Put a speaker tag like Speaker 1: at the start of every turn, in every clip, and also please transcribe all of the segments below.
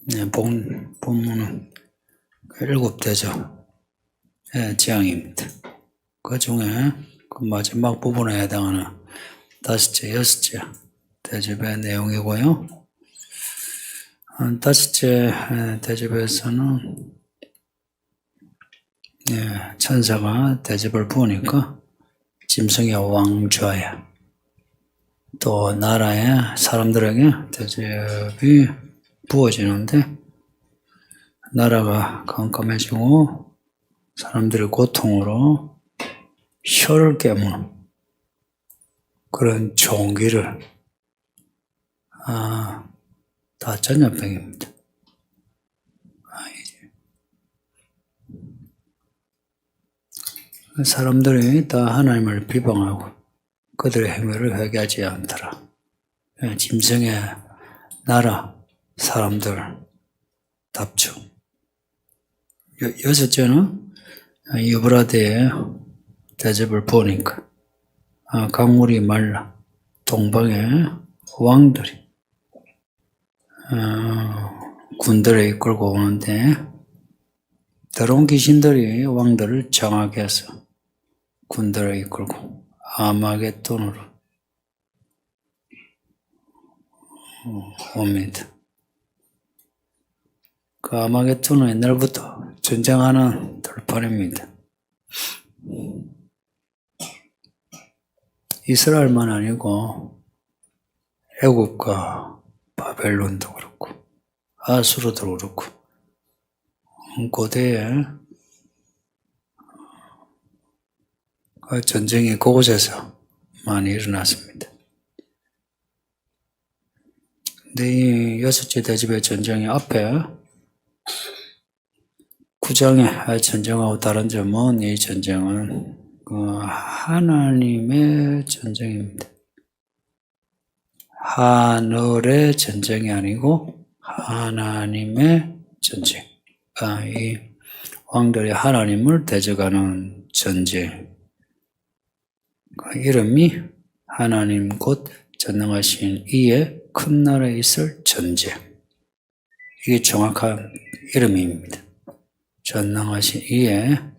Speaker 1: 네, 본문은 7대죠. 네, 지향입니다. 그 중에 그 마지막 부분에 해당하는 5째, 6째 대접의 내용이고요. 5째 대접에서는 천사가 대접을 부으니까 짐승의 왕좌에 또 나라의 사람들에게 대접이 부어지는데 나라가 깜깜해지고 사람들의 고통으로 혀를 깨무는 그런 종기를 다 전염병입니다. 사람들이 다 하나님을 비방하고 그들의 행위를 회개하지 않더라. 짐승의 나라 사람들 답죠. 6째는 유브라데에 대접을 부으니까 강물이 말라 동방의 왕들이 군대를 이끌고 오는데 더러운 귀신들이 왕들을 정하게 해서 군대를 이끌고 아마겟돈으로 옵니다. 그 아마겟돈은 옛날부터 전쟁하는 들판입니다. 이스라엘만 아니고 애국과 바벨론도 그렇고 아수르도 그렇고 고대에 전쟁이 그곳에서 많이 일어났습니다. 근데 이 6째 대접의 전쟁의 앞에 9장의 전쟁하고 다른 점은 이 전쟁은 하나님의 전쟁입니다. 하늘의 전쟁이 아니고 하나님의 전쟁. 이 왕들이 하나님을 대적하는 전쟁. 그 이름이 하나님 곧 전능하신 이의 큰 나라에 있을 전쟁. 이게 정확한 이름입니다. 전능하신 이의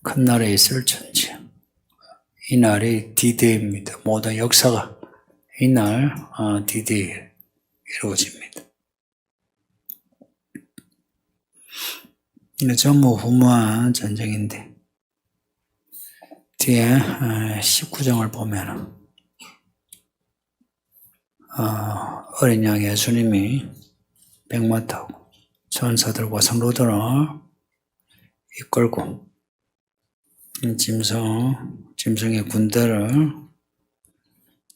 Speaker 1: 큰 나라에 있을 전쟁. 이 날이 D-Day입니다. 모든 역사가 이날 D-Day 이루어집니다. 전무후무한 전쟁인데 뒤에 19장을 보면 어린 양 예수님이 백마 타고 천사들과 성도들을 이끌고 짐승의 군대를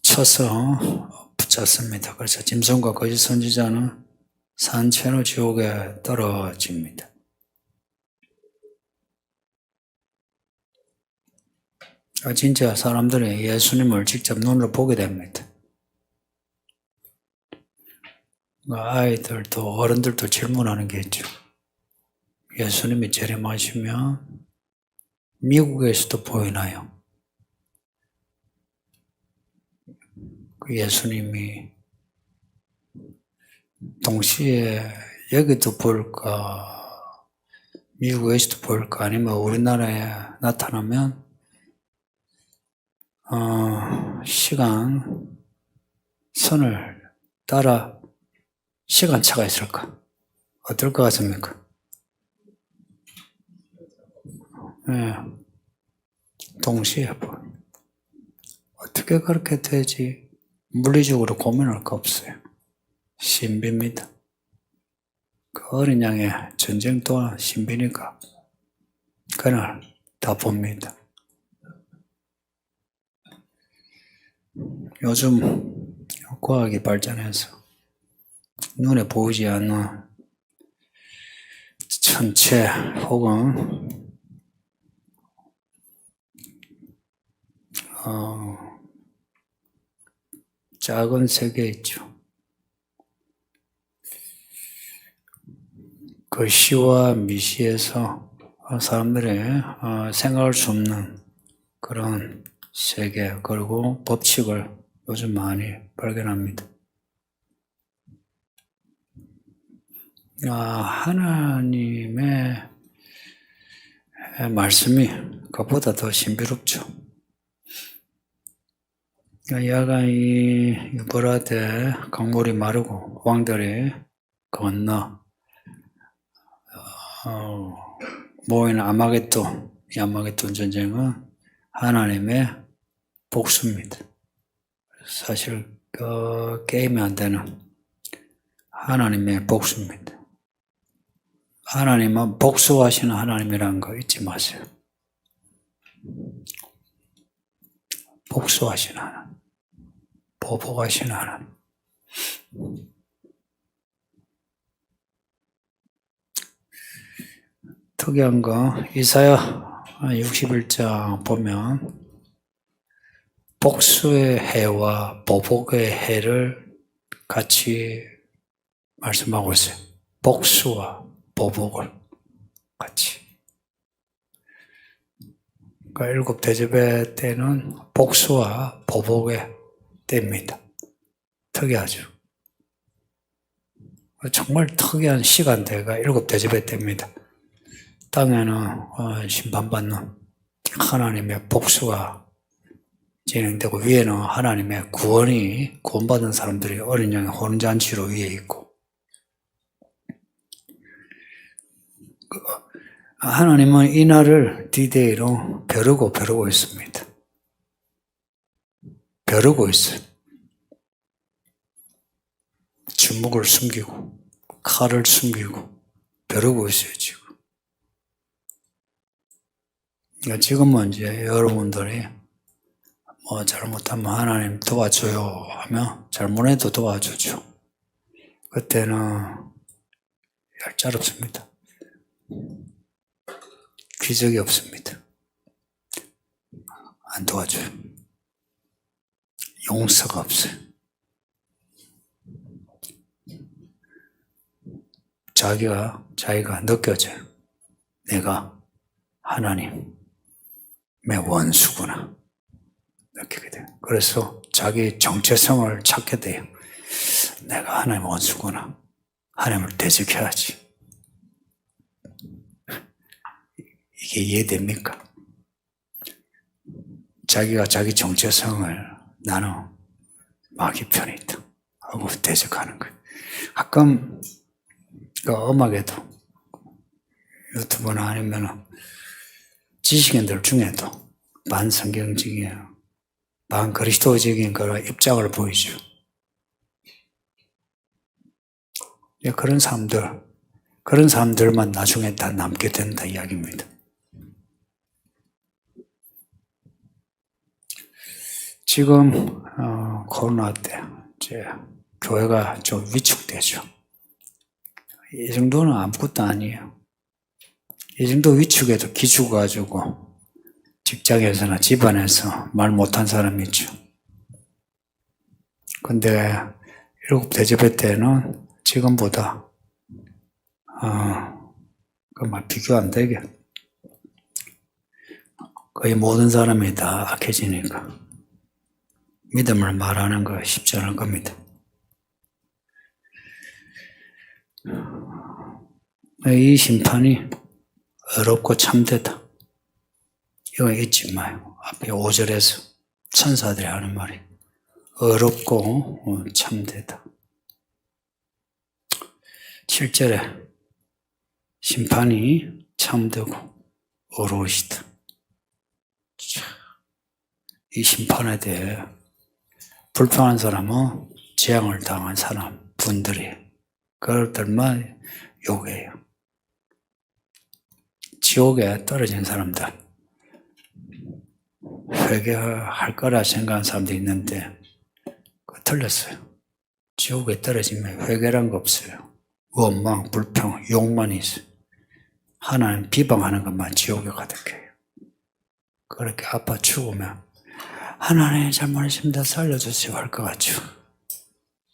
Speaker 1: 쳐서 붙잡습니다. 그래서 짐승과 거짓 선지자는 산채로 지옥에 떨어집니다. 진짜 사람들이 예수님을 직접 눈으로 보게 됩니다. 아이들도 어른들도 질문하는 게 있죠. 예수님이 재림하시면 미국에서도 보이나요? 그 예수님이 동시에 여기도 볼까, 미국에서도 볼까, 아니면 우리나라에 나타나면 시간선을 따라 시간차가 있을까? 어떨 것 같습니까? 네. 동시에 어떻게 그렇게 되지? 물리적으로 고민할 거 없어요. 신비입니다. 그 어린 양의 전쟁 또한 신비니까 그날 다 봅니다. 요즘 과학이 발전해서 눈에 보이지 않는 천체 혹은 작은 세계 있죠. 그 시와 미시에서 사람들이 생각할 수 없는 그런 세계 그리고 법칙을 요즘 많이 발견합니다. 하나님의 말씀이 그것보다 더 신비롭죠. 야가 이 유브라데 강물이 마르고 왕들이 건너 모이는 이 아마겟돈 전쟁은 하나님의 복수입니다. 사실 게임이 안 되는 하나님의 복수입니다. 하나님은 복수하시는 하나님이라는 거 잊지 마세요. 복수하시는 하나님, 보복하시는 하나님. 특이한 거 이사야 61장 보면 복수의 해와 보복의 해를 같이 말씀하고 있어요. 복수와 보복을 같이. 그러니까 일곱 대접의 때는 복수와 보복의 때입니다. 특이하죠. 정말 특이한 시간대가 일곱 대접의 때입니다. 땅에는 심판받는 하나님의 복수가 진행되고 위에는 하나님의 구원받은 사람들이 어린 양의 혼인잔치로 위에 있고, 하나님은 이 날을 D-Day로 벼르고 있습니다. 벼르고 있어요. 주먹을 숨기고 칼을 숨기고 벼르고 있어요, 지금. 그러니까 지금은 이제 여러분들이 잘못하면 하나님 도와줘요 하면 잘못해도 도와주죠. 그때는 얄짤없습니다. 기적이 없습니다. 안 도와줘요. 용서가 없어요. 자기가 느껴져요. 내가 하나님의 원수구나. 느끼게 돼요. 그래서 자기 정체성을 찾게 돼요. 내가 하나님의 원수구나. 하나님을 대적해야지. 이게 이해됩니까? 자기가 자기 정체성을 나는 마귀 편에 있다 하고 대적하는 거예요. 가끔 음악에도 유튜브나 아니면 지식인들 중에도 반성경적인, 반그리스도적인 그런 입장을 보이죠. 그런 사람들만 나중에 다 남게 된다 이야기입니다. 지금 코로나 때 이제 교회가 좀 위축되죠. 이 정도는 아무것도 아니에요. 이 정도 위축에도 기죽어가지고 직장에서나 집안에서 말 못한 사람이 있죠. 근데 일곱 대접회 때는 지금보다 그말 비교 안 되게 거의 모든 사람이 다 악해지니까 믿음을 말하는 거 쉽지 않을 겁니다. 이 심판이 어렵고 참되다. 이거 잊지 마요. 앞에 5절에서 천사들이 하는 말이 어렵고 참되다. 7절에 심판이 참되고 어려우시다. 이 심판에 대해 불평한 사람은 재앙을 당한 분들이 그들만 욕해요. 지옥에 떨어진 사람들, 회개할 거라 생각하는 사람도 있는데 틀렸어요. 지옥에 떨어지면 회개란 거 없어요. 원망, 불평, 욕만 있어요. 하나님 비방하는 것만 지옥에 가득해요. 그렇게 아파 죽으면 하나님 잘못했습니다. 살려주세요 할 것 같죠.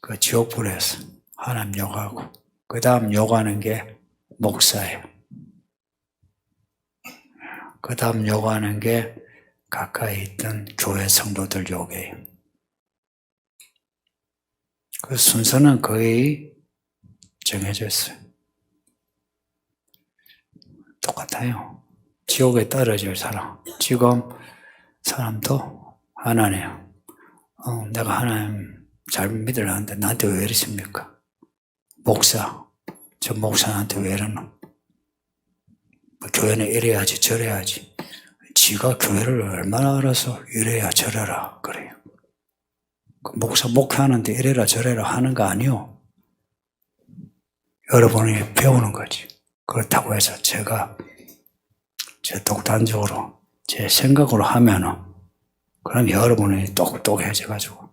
Speaker 1: 그 지옥불에서 하나님 욕하고 그 다음 욕하는 게 목사예요. 그 다음 욕하는 게 가까이 있던 교회 성도들 욕해요. 그 순서는 거의 정해져 있어요. 똑같아요. 지옥에 떨어질 사람. 지금 사람도 하나네요. 내가 하나님 잘 믿으려는데 나한테 왜 이러십니까? 목사, 저 목사한테 왜 이러노? 교회는 이래야지 저래야지. 지가 교회를 얼마나 알아서 이래야 저래라 그래요. 목사 목회하는데 이래라 저래라 하는 거 아니요. 여러분이 배우는 거지. 그렇다고 해서 제가 제 독단적으로 제 생각으로 하면은 그럼 여러분이 똑똑해져가지고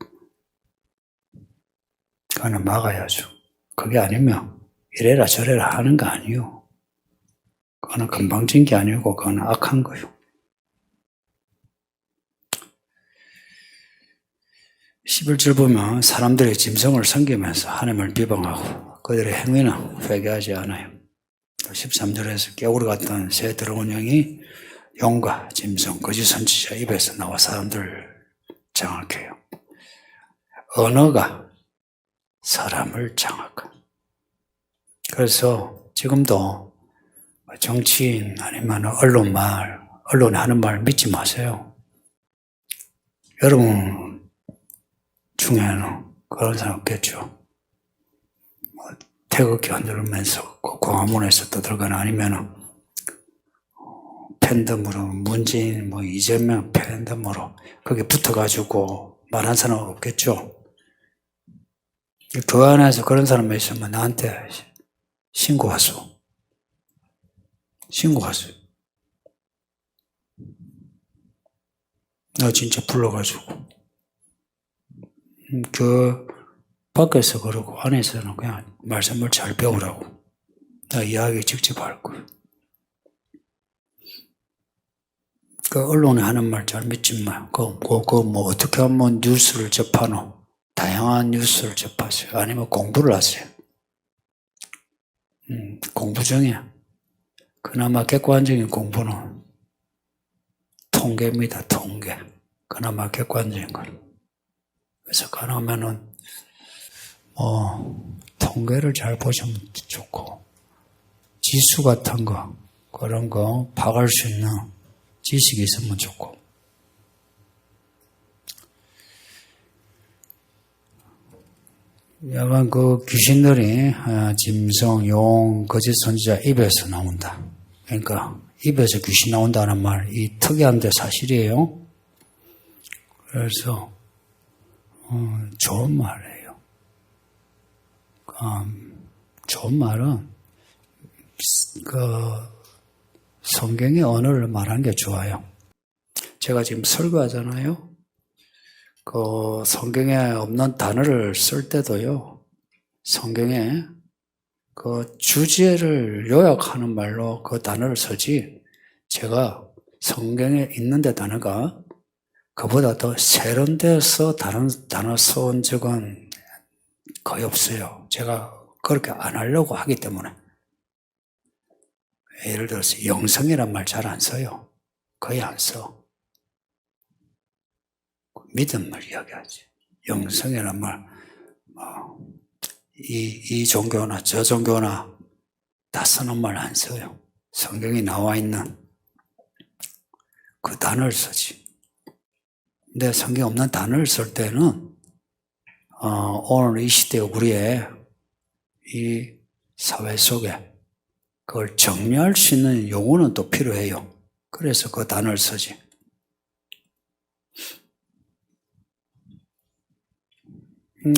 Speaker 1: 그거는 막아야죠. 그게 아니면 이래라 저래라 하는 거 아니요. 그거는 건방진 게 아니고 그거는 악한 거요. 11절 보면 사람들이 짐승을 섬기면서 하나님을 비방하고 그들의 행위는 회개하지 않아요. 13절에서 깨우리 같던 새 더러운 영이 용과 짐승, 거짓 선지자 입에서 나와 사람들을 장악해요. 언어가 사람을 장악해. 그래서 지금도 정치인 아니면 언론이 하는 말 믿지 마세요. 여러분 중에는 그런 사람 없겠죠. 태극기 흔들면서 광화문에서 떠들거나 아니면 팬덤으로 문재인, 이재명 팬덤으로 거기에 붙어가지고 말한 사람 없겠죠. 교회 안에서 그런 사람이 있으면 나한테 신고하소. 나 진짜 불러가지고 그 밖에서 그러고 안에서는 그냥 말씀을 잘 배우라고 나 이야기 직접 할 거예요. 그 언론에 하는 말 잘 믿지 마요. 어떻게 하면 뉴스를 접하노? 다양한 뉴스를 접하세요. 아니면 공부를 하세요. 공부 중에 그나마 객관적인 공부는 통계입니다. 통계. 그나마 객관적인 걸. 그래서 가능하면은 통계를 잘 보시면 좋고 지수 같은 거 그런 거 파악할 수 있는 지식이 있으면 좋고 약간 그 귀신들이 짐승, 용, 거짓 선지자 입에서 나온다. 그러니까 입에서 귀신 나온다는 말이 특이한데 사실이에요. 그래서 좋은 말이에요. 좋은 말은 성경의 언어를 말하는 게 좋아요. 제가 지금 설교하잖아요. 성경에 없는 단어를 쓸 때도요. 성경에 주제를 요약하는 말로 그 단어를 쓰지 제가 성경에 있는데 단어가 그보다 더 세련돼서 다른 단어 써온 적은 거의 없어요. 제가 그렇게 안 하려고 하기 때문에. 예를 들어서 영성이란 말 잘 안 써요. 거의 안 써. 믿음을 이야기하지. 영성이란 말, 이 종교나 저 종교나 다 쓰는 말 안 써요. 성경이 나와 있는 그 단어를 쓰지. 근데 성경 없는 단어를 쓸 때는 오늘 이 시대 우리의 이 사회 속에 그걸 정리할 수 있는 용어는 또 필요해요. 그래서 그 단어를 쓰지.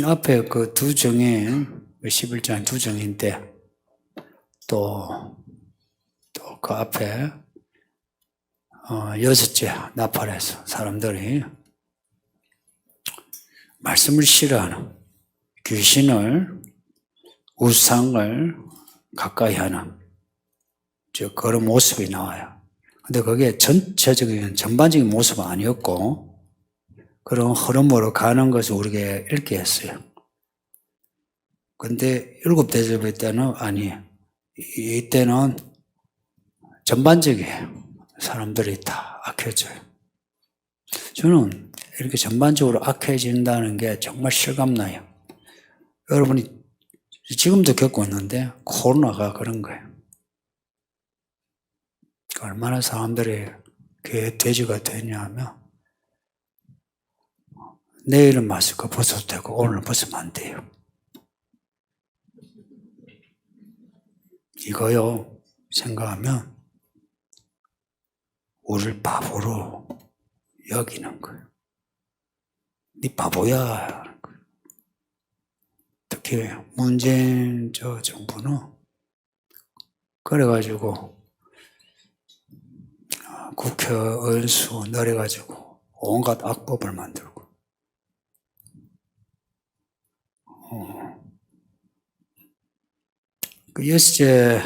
Speaker 1: 앞에 그 두 정인, 11장 두 정인데 또 그 앞에 여섯째 나팔에서 사람들이 말씀을 싫어하는 귀신을 우상을 가까이 하는 그런 모습이 나와요. 근데 그게 전반적인 모습은 아니었고 그런 흐름으로 가는 것을 우리가 읽게 했어요. 근데 7대접일 때는 아니에요. 이때는 전반적이에요. 사람들이 다 악해져요. 저는 이렇게 전반적으로 악해진다는 게 정말 실감나요. 여러분이 지금도 겪고 있는데 코로나가 그런 거예요. 얼마나 사람들이 그게 돼지가 되냐면 내일은 마스크 벗어도 되고 오늘 벗으면 안 돼요. 이거요 생각하면 우리를 바보로 여기는 거예요. 네 바보야 하는 거예요. 특히 문재인 정부는 그래가지고 국회의원 수 늘려가지고 온갖 악법을 만들고 그 여섯째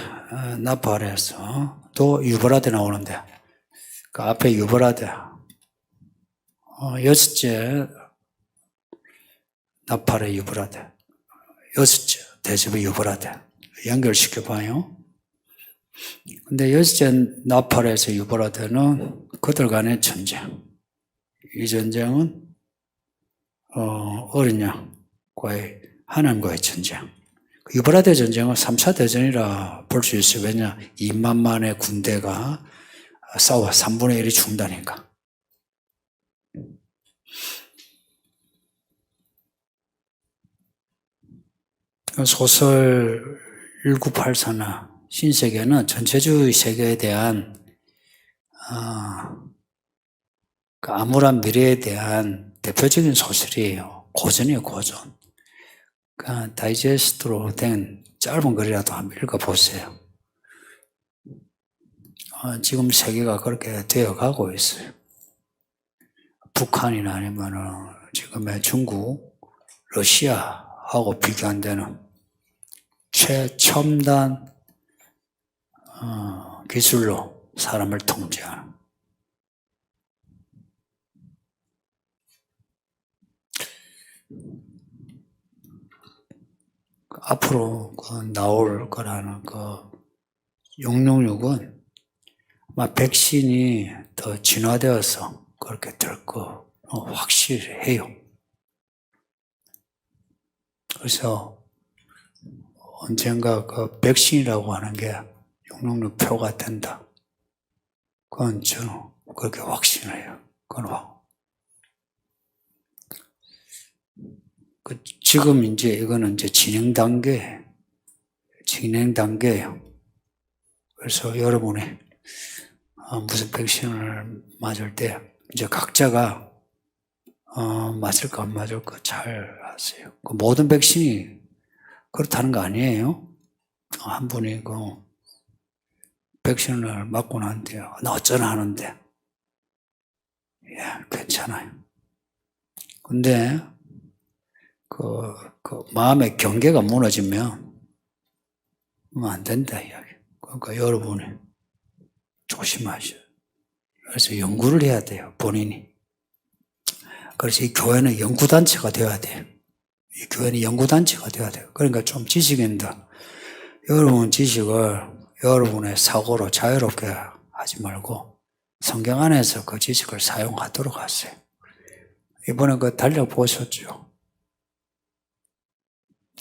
Speaker 1: 나팔에서 또 유보라데 나오는데 그 앞에 유보라데 여섯째 나팔의 유보라데 여섯째 대접의 유보라데 연결시켜봐요. 근데 여섯째 나팔에서 유보라데는 그들 간의 전쟁. 이 전쟁은 어린 양과의 하나님과의 전쟁. 유브라데 전쟁은 3차 대전이라 볼 수 있어요. 왜냐? 2만만의 군대가 싸워 3분의 1이 죽는다니까. 소설 1984나 신세계는 전체주의 세계에 대한 그 암울한 미래에 대한 대표적인 소설이에요. 고전이에요, 고전. 그 다이제스트로 된 짧은 글이라도 한번 읽어보세요. 지금 세계가 그렇게 되어가고 있어요. 북한이나 아니면은 지금의 중국, 러시아하고 비교한다는 최첨단 기술로 사람을 통제하는. 앞으로 나올 거라는 666은 아마 백신이 더 진화되어서 그렇게 될 거 확실해요. 그래서 언젠가 그 백신이라고 하는 게 666 표가 된다. 그건 저는 그렇게 확신해요. 그건 지금 이거는 진행 단계예요. 그래서 여러분이 무슨 백신을 맞을 때 이제 각자가 맞을까 안 맞을까 잘 아세요. 그 모든 백신이 그렇다는 거 아니에요. 한 분이 백신을 맞고 난 뒤에 나 어쩌나 하는데 괜찮아요. 근데 그 마음의 경계가 무너지면 안 된다 이야기. 그러니까 여러분이 조심하셔요. 그래서 연구를 해야 돼요, 본인이. 그래서 이 교회는 연구단체가 되어야 돼요. 이 교회는 연구단체가 되어야 돼요. 그러니까 좀 지식인다. 여러분 지식을 여러분의 사고로 자유롭게 하지 말고 성경 안에서 그 지식을 사용하도록 하세요. 이번에 달려보셨죠?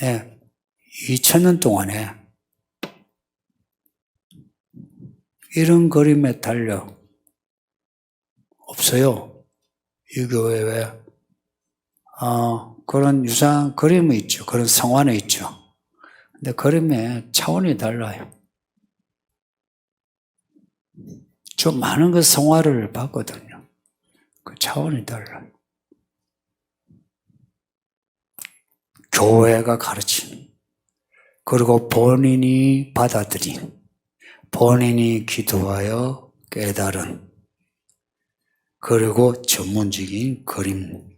Speaker 1: 네, 2000년 동안에 이런 그림의 달력 없어요. 이 교회에 그런 유사한 그림이 있죠. 그런 성화는 있죠. 근데 그림의 차원이 달라요. 좀 많은 그 성화를 봤거든요. 그 차원이 달라요. 교회가 가르친, 그리고 본인이 받아들인, 본인이 기도하여 깨달은, 그리고 전문적인 그림이에요.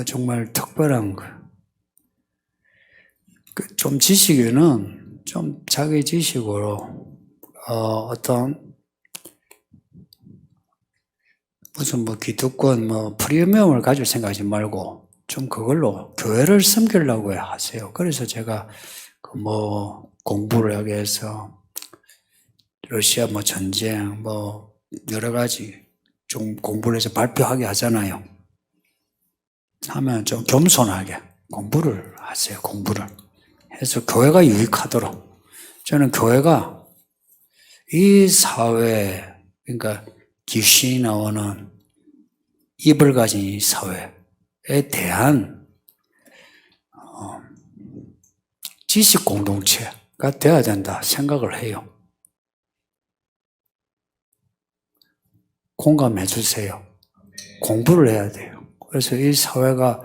Speaker 1: 정말 특별한 거예요. 좀 지식에는 좀 자기 지식으로 어떤 무슨 기득권 프리미엄을 가질 생각하지 말고 좀 그걸로 교회를 섬기려고 하세요. 그래서 제가 공부를 하기 위해서 러시아 전쟁 여러 가지 좀 공부를 해서 발표하게 하잖아요. 하면 좀 겸손하게 공부를 하세요. 공부를 해서 교회가 유익하도록. 저는 교회가 이 사회, 그러니까 귀신이 나오는 입을 가진 이 사회에 대한 지식 공동체가 되어야 된다 생각을 해요. 공감해 주세요. 공부를 해야 돼요. 그래서 이 사회가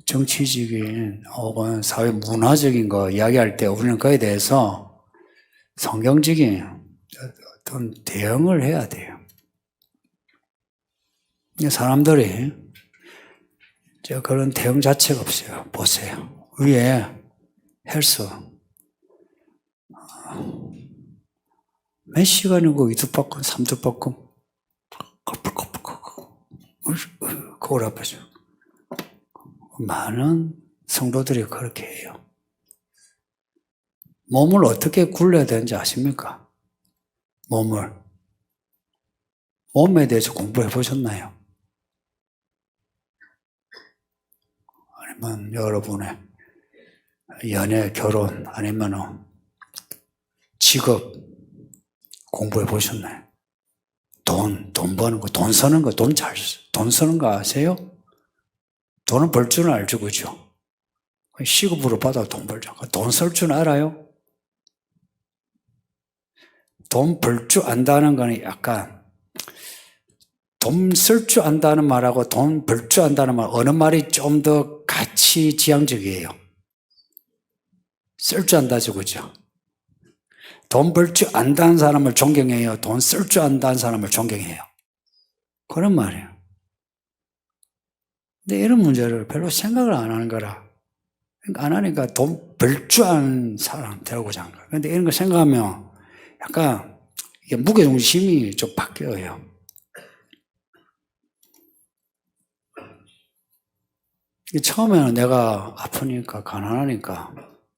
Speaker 1: 정치적인 혹은 사회 문화적인 거 이야기할 때 우리는 그에 대해서 성경적인 어떤 대응을 해야 돼요. 사람들이 그런 대응 자체가 없어요. 보세요. 위에 헬스 몇 시간이고 이두박근 삼두박근 거울 앞에서 많은 성도들이 그렇게 해요. 몸을 어떻게 굴려야 되는지 아십니까? 몸에 대해서 공부해 보셨나요? 아니면 여러분의 연애, 결혼, 아니면 직업 공부해 보셨나요? 돈 버는 거, 돈 쓰는 거, 돈 쓰는 거 아세요? 돈은 벌 줄 알죠, 그죠? 시급으로 받아 돈 벌죠. 돈 쓸 줄 알아요? 돈 벌 줄 안다는 거는 약간 돈 쓸 줄 안다는 말하고 돈 벌 줄 안다는 말 어느 말이 좀 더 가치지향적이에요? 쓸 줄 안다죠, 그죠? 돈 벌 줄 안다는 사람을 존경해요? 돈 쓸 줄 안다는 사람을 존경해요? 그런 말이에요. 근데 이런 문제를 별로 생각을 안 하는 거라. 그러니까 안 하니까 돈 벌 줄 아는 사람 되고자 하는 거예요. 근데 이런 거 생각하면 약간 이게 무게중심이 좀 바뀌어요. 처음에는 내가 아프니까 가난하니까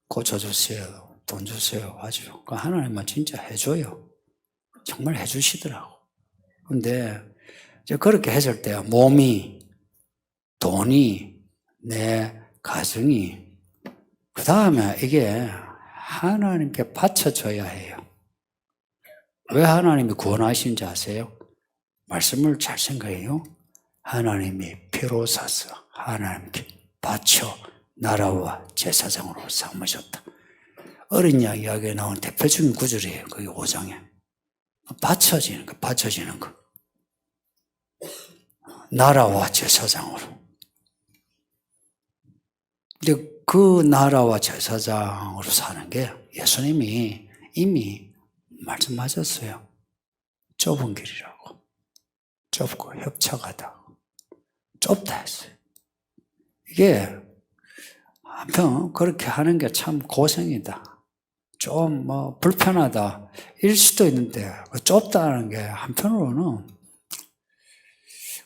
Speaker 1: 고쳐주세요, 돈 주세요 하죠. 하나님은 진짜 해줘요. 정말 해주시더라고. 근데 이제 그렇게 했을 때 몸이, 돈이, 내 가정이, 그 다음에 이게 하나님께 바쳐줘야 해요. 왜 하나님이 구원하시는지 아세요? 말씀을 잘 생각해요. 하나님이 피로 사서 하나님께 바쳐 나라와 제사장으로 삼으셨다. 어린 양 이야기에 나온 대표적인 구절이에요. 거기 5장에. 바쳐지는 거. 나라와 제사장으로. 근데 그 나라와 제사장으로 사는 게 예수님이 이미 말씀하셨어요. 좁은 길이라고. 좁고 협착하다. 좁다 했어요. 이게 한편 그렇게 하는 게 참 고생이다. 좀 불편하다. 일 수도 있는데 좁다는 게 한편으로는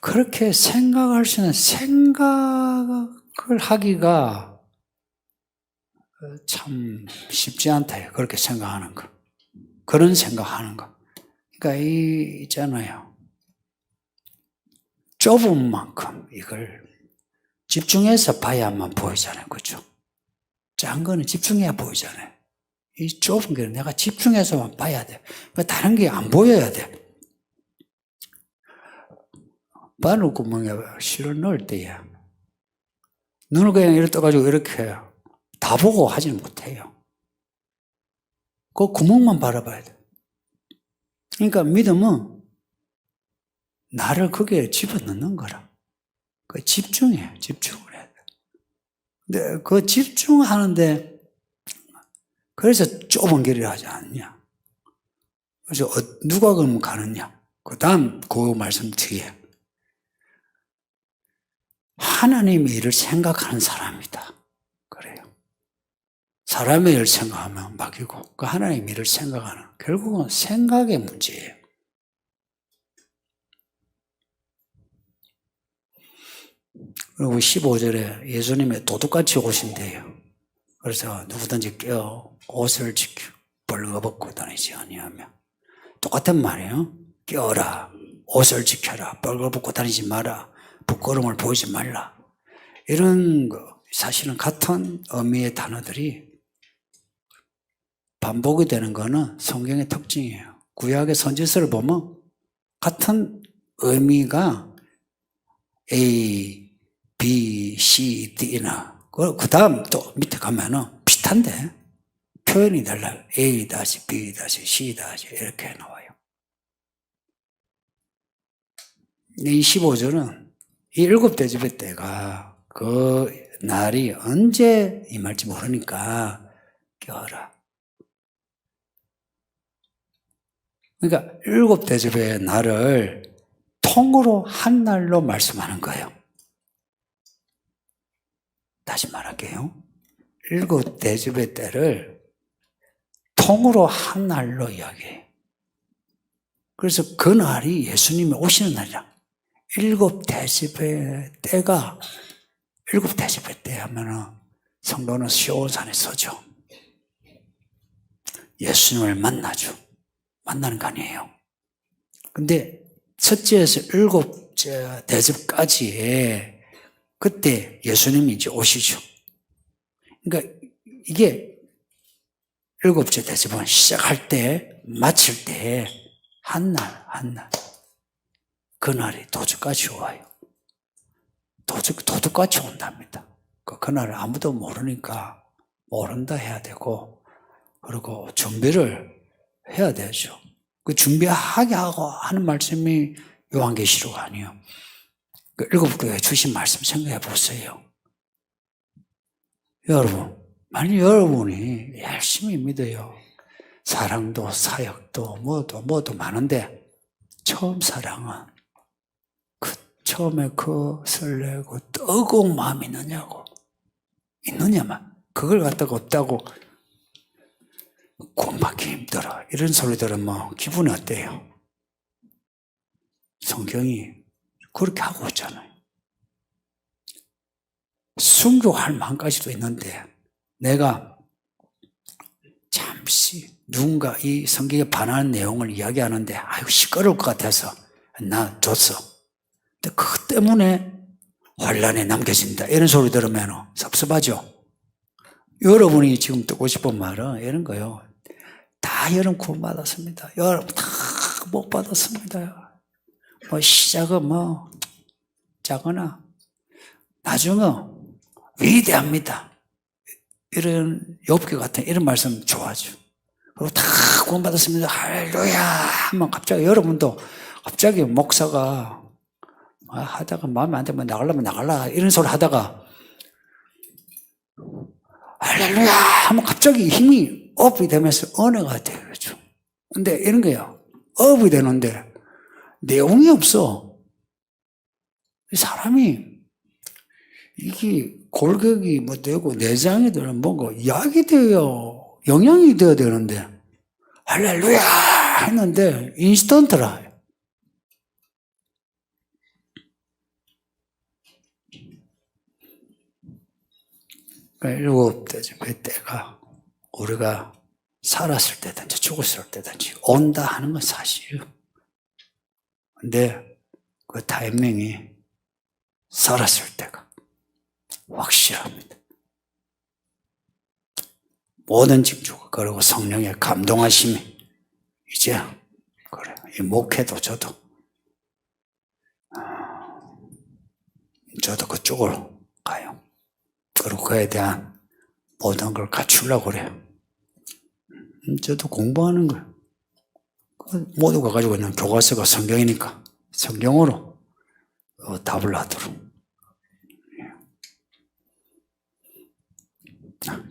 Speaker 1: 그렇게 생각할 수 있는 생각을 하기가 참 쉽지 않다. 그렇게 생각하는 거. 그런 생각하는 거. 그러니까 있잖아요. 좁은 만큼 이걸 집중해서 봐야만 보이잖아요. 그렇죠? 작은 거는 집중해야 보이잖아요. 이 좁은 거는 내가 집중해서만 봐야 돼. 다른 게 안 보여야 돼. 바늘구멍에 실을 넣을 때에 눈을 그냥 이렇게 떠가지고 이렇게 다 보고 하지는 못해요. 그 구멍만 바라봐야 돼. 그러니까 믿음은 나를 거기에 집어넣는 거라. 그 집중을 해야 돼. 근데 그 집중하는데 그래서 좁은 길이라 하지 않냐. 그래서 누가 그러면 가느냐. 그 다음 그 말씀 뒤에 하나님의 일을 생각하는 사람이다. 그래요. 사람의 일을 생각하면 막이고 그 하나님의 일을 생각하는 결국은 생각의 문제예요. 그리고 15절에 예수님이 도둑같이 오신대요. 그래서 누구든지 깨어 옷을 지켜 벌거벗고 다니지 아니하며 똑같은 말이에요. 깨어라, 옷을 지켜라, 벌거벗고 다니지 마라, 부끄러움을 보이지 말라. 이런 거 사실은 같은 의미의 단어들이 반복이 되는 거는 성경의 특징이에요. 구약의 선지서를 보면 같은 의미가 A, B, C, D나 그 다음 또 밑에 가면은 비슷한데 표현이 달라요. A-, B-, C- 이렇게 나와요. 이 15절은 이 7대접의 때가 그 날이 언제 임할지 모르니까 껴라. 그러니까 7대접의 날을 통으로 한 날로 말씀하는 거예요. 다시 말할게요. 7대접의 때를 통으로 한 날로 이야기해요. 그래서 그 날이 예수님이 오시는 날이라. 7대접의 때가 7대접의 때 하면은 성도는 시온산에 서죠. 예수님을 만나죠. 만나는 거 아니에요. 근데 첫째에서 7째 대접까지에 그때 예수님이 이제 오시죠. 그러니까 이게 7째 대접은 시작할 때, 마칠 때, 한 날. 그날이 도둑같이 와요. 도둑같이 온답니다. 그날을 아무도 모르니까 모른다 해야 되고, 그리고 준비를 해야 되죠. 그 준비하게 하고 하는 말씀이 요한계시록 아니에요. 그 7교회 주신 말씀 생각해 보세요. 여러분, 만약 여러분이 열심히 믿어요. 사랑도 사역도 뭐도 많은데 처음 사랑은 처음에 그 설레고 뜨거운 마음이 있느냐만 그걸 갖다가 없다고 구원받기 힘들어 이런 소리 들으면 기분이 어때요? 성경이 그렇게 하고 있잖아요. 순교할 마음까지도 있는데 내가 잠시 누군가 이 성경에 반하는 내용을 이야기하는데 아유 시끄러울 것 같아서 나 줬어. 근데 그것 때문에 환란에 남겨진다 이런 소리 들으면 섭섭하죠. 여러분이 지금 듣고 싶은 말은 이런 거예요. 다 여러분 구원받았습니다. 여러분 다 못 받았습니다. 뭐 시작은 뭐 작거나 나중은 위대합니다. 이런 욥기 같은 이런 말씀 좋아하죠. 그리고 다 구원받았습니다. 할렐루야 하면 갑자기 여러분도 갑자기 목사가 하다가 마음에 안 들면 나갈라 이런 소리 하다가 할렐루야 하면 갑자기 힘이 업이 되면서 은혜가 돼요. 그렇죠? 근데 이런 거예요. 업이 되는데 내용이 없어. 사람이 이게 골격이 뭐 되고 내장이 되면 뭔가 약이 돼요. 영양이 돼야 되는데 할렐루야 했는데 인스턴트라. 그러니까 7대접의 때가 우리가 살았을 때든지 죽었을 때든지 온다 하는 건 사실이에요. 근데 그 타이밍이 살았을 때가 확실합니다. 모든 징조가 그리고 성령의 감동하심이 이제 그래 이 목회도 저도 그쪽으로 가요. 그리고 그에 대한 모든 걸 갖추려고 그래요. 저도 공부하는 거예요. 모두가 가지고 있는 교과서가 성경이니까 성경으로 답을 하도록.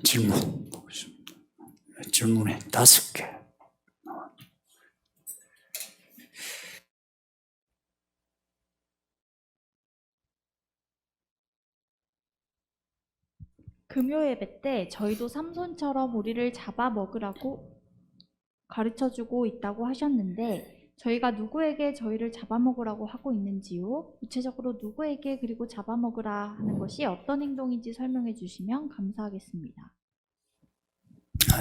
Speaker 1: 질문 보겠습니다. 질문이 5개.
Speaker 2: 금요 예배 때 저희도 삼손처럼 우리를 잡아먹으라고 가르쳐주고 있다고 하셨는데 저희가 누구에게 저희를 잡아먹으라고 하고 있는지요? 구체적으로 누구에게 그리고 잡아먹으라 하는 것이 어떤 행동인지 설명해 주시면 감사하겠습니다.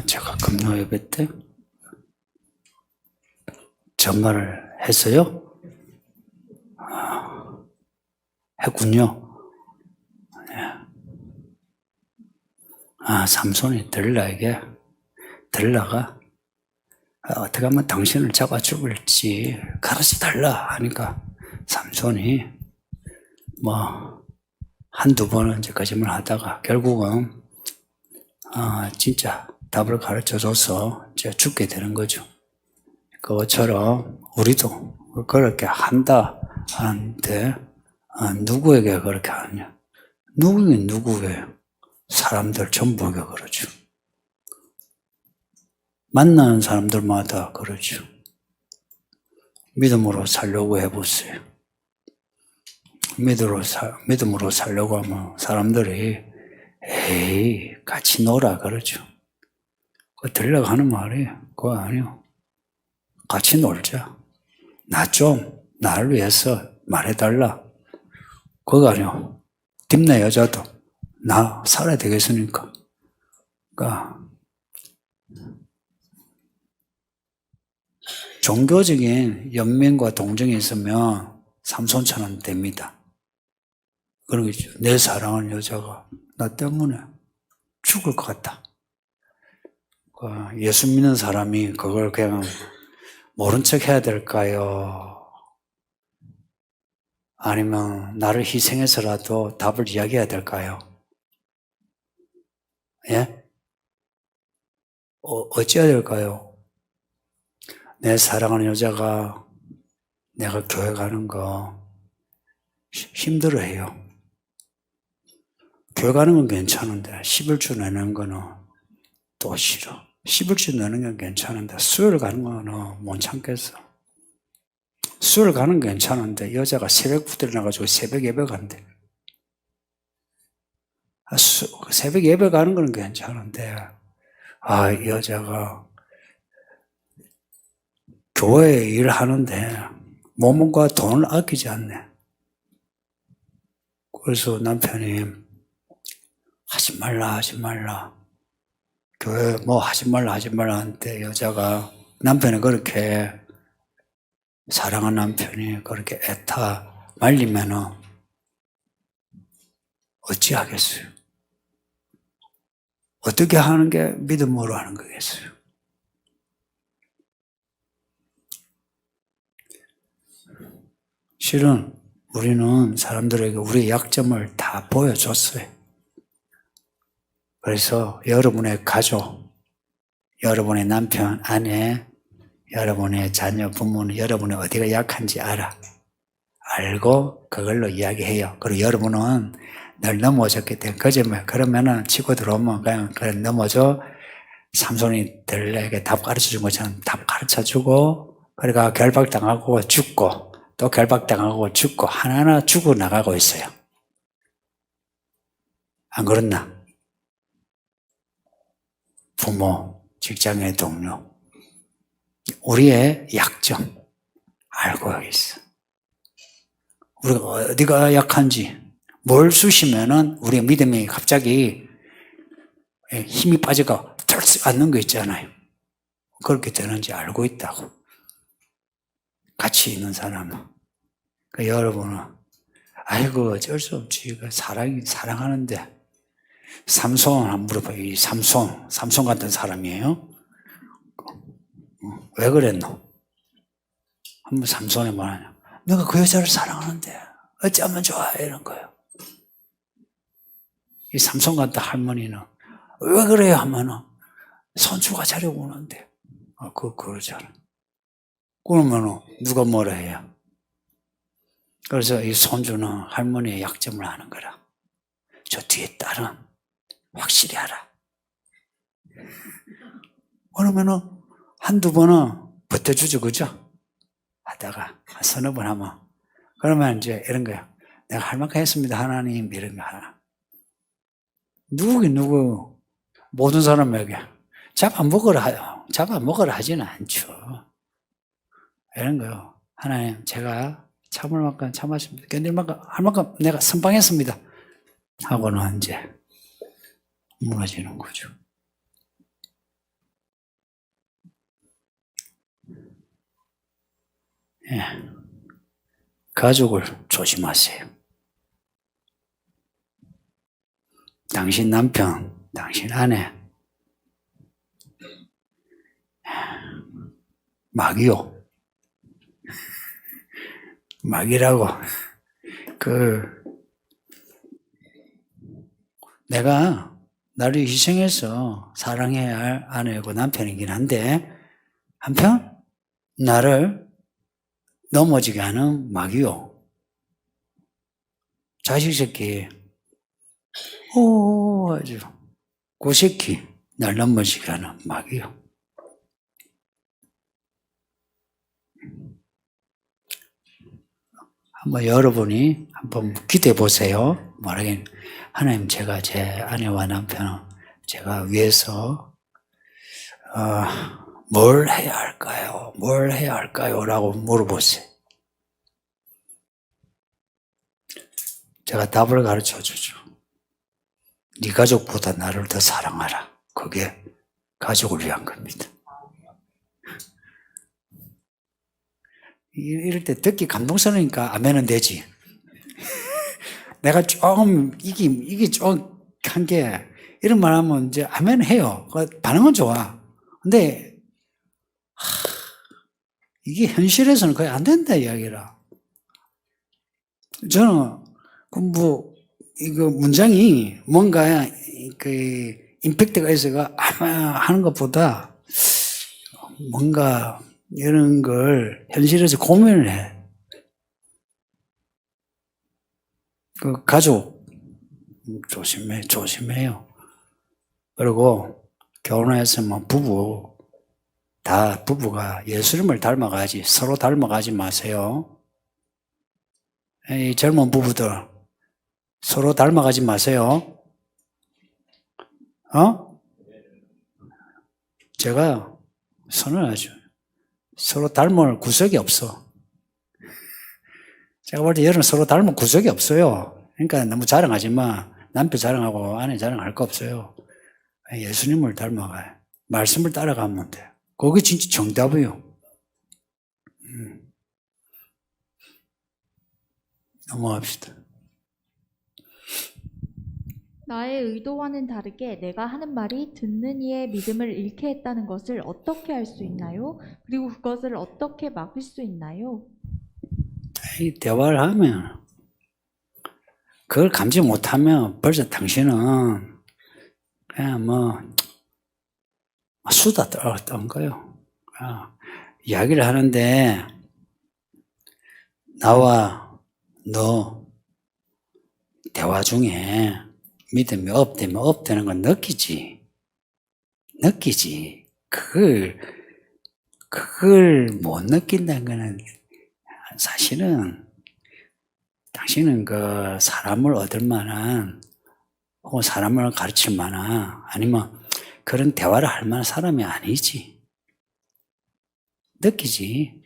Speaker 1: 제가 금요 예배 때 전말을 했어요? 했군요. 삼손이 들라가 어떻게 하면 당신을 잡아 죽을지 가르쳐 달라 하니까 삼손이 한두 번은 이제 거짓말 하다가 결국은 진짜 답을 가르쳐 줘서 이제 죽게 되는 거죠. 그것처럼 우리도 그렇게 한다 하는데 누구에게 그렇게 하냐? 누구예요? 사람들 전부에게 그러죠. 만나는 사람들마다 그러죠. 믿음으로 살려고 해보세요. 믿음으로 살려고 하면 사람들이 에이 같이 놀아 그러죠. 그거 들려고 하는 말이 그거 아니요. 같이 놀자. 나를 위해서 말해달라. 그거 아니요. 딥내 여자도 나 살아야 되겠으니까. 그러니까 종교적인 연민과 동정이 있으면 삼손처럼 됩니다. 그런 거죠. 내 사랑하는 여자가 나 때문에 죽을 것 같다. 예수 믿는 사람이 그걸 그냥 모른 척 해야 될까요? 아니면 나를 희생해서라도 답을 이야기해야 될까요? 예? 어찌해야 될까요? 내 사랑하는 여자가 내가 교회 가는 거 힘들어해요. 교회 가는 건 괜찮은데 11주 내는 거는 또 싫어. 11주 내는 건 괜찮은데 수요일 가는 거는 못 참겠어. 수요일 가는 건 괜찮은데 여자가 새벽부터 일어나가지고 새벽 예배 간대. 새벽 예배 가는 건 괜찮은데 여자가 교회에 일하는데 몸과 돈을 아끼지 않네. 그래서 남편이 하지 말라. 교회 하지 말라 하는데 여자가 남편이 그렇게 사랑하는 남편이 그렇게 애타 말리면은 어찌 하겠어요? 어떻게 하는 게 믿음으로 하는 거겠어요? 실은 우리는 사람들에게 우리의 약점을 다 보여줬어요. 그래서 여러분의 가족, 여러분의 남편, 아내, 여러분의 자녀, 부모는 여러분의 어디가 약한지 알고 그걸로 이야기해요. 그리고 여러분은 늘 넘어졌기 때문에 거짓말 그러면은 치고 들어오면 그냥 넘어져. 삼손이들에게 답 가르쳐준 것처럼 답 가르쳐주고 그러니까 결박당하고 죽고 또 결박당하고 죽고 하나하나 죽어나가고 있어요. 안 그렇나? 부모, 직장의 동료 우리의 약점 알고 있어. 우리가 어디가 약한지 뭘 쑤시면은 우리의 믿음이 갑자기 힘이 빠져가 털썩 않는 거 있잖아요. 그렇게 되는지 알고 있다고. 같이 있는 사람은. 여러분은 아이고 어쩔 수 없지. 사랑하는데 삼손 한번 물어봐요. 이 삼손 같은 사람이에요. 왜 그랬노? 한번 삼손이 말하냐. 내가 그 여자를 사랑하는데 어찌하면 좋아 이런 거예요. 이 삼손 같은 할머니는 왜 그래요 하면은 손주가 자려고 오는데 그러잖아. 그러면은 누가 뭐라 해요? 그래서 이 손주는 할머니의 약점을 아는 거라. 저 뒤에 딸은 확실히 알아. 그러면은 한두 번은 버텨주죠, 그죠? 하다가 서너 번 하면 그러면 이제 이런 거야. 내가 할 만큼 했습니다, 하나님 이런 거 하나. 누구 모든 사람에게 잡아먹으라 하지는 않죠. 이런 거요. 하나님 제가 참을 만큼 참았습니다. 견딜 만큼 할 만큼 내가 선방했습니다. 하고는 이제 무너지는 거죠. 예. 가족을 조심하세요. 당신 남편 당신 안에 마귀요. 마귀라고. 내가 나를 희생해서 사랑해야 할 아내고 남편이긴 한데, 한편 나를 넘어지게 하는 마귀요. 자식 새끼, 아주 그 새끼 날 넘어지게 하는 마귀요. 한번 여러분이 한번 기도해 보세요. 말하긴 하나님, 제가 제 아내와 남편을 제가 위해서 뭘 해야 할까요? 뭘 해야 할까요? 라고 물어보세요. 제가 답을 가르쳐 주죠. 네 가족보다 나를 더 사랑하라. 그게 가족을 위한 겁니다. 이럴 때 듣기 감동스러우니까 아멘은 되지. 내가 조금 이게 좀 한 게 이런 말 하면 이제 아멘 해요. 반응은 좋아. 근데 이게 현실에서는 거의 안 된다 이야기라. 저는 이거 문장이 뭔가 임팩트가 있어가 하는 것보다 뭔가 이런 걸 현실에서 고민을 해. 가족 조심해요. 그리고 결혼했으면 부부가 예수님을 닮아가지 서로 닮아가지 마세요. 이 젊은 부부들 서로 닮아가지 마세요. 제가 선언하죠. 서로 닮을 구석이 없어. 제가 볼 때 여러분 서로 닮을 구석이 없어요. 그러니까 너무 자랑하지 마. 남편 자랑하고 아내 자랑할 거 없어요. 예수님을 닮아가요. 말씀을 따라가면 돼. 그게 진짜 정답이에요. 넘어갑시다.
Speaker 2: 나의 의도와는 다르게 내가 하는 말이 듣는 이의 믿음을 잃게 했다는 것을 어떻게 알 수 있나요? 그리고 그것을 어떻게 막을 수 있나요?
Speaker 1: 이 대화를 하면 그걸 감지 못하면 벌써 당신은 그냥 수다 떨었던 거예요. 이야기를 하는데 나와 너 대화 중에 믿음이 없다는 건 느끼지. 그걸 못 느낀다는 거는 사실은 당신은 그 사람을 얻을 만한 혹은 사람을 가르칠 만한 아니면 그런 대화를 할 만한 사람이 아니지. 느끼지.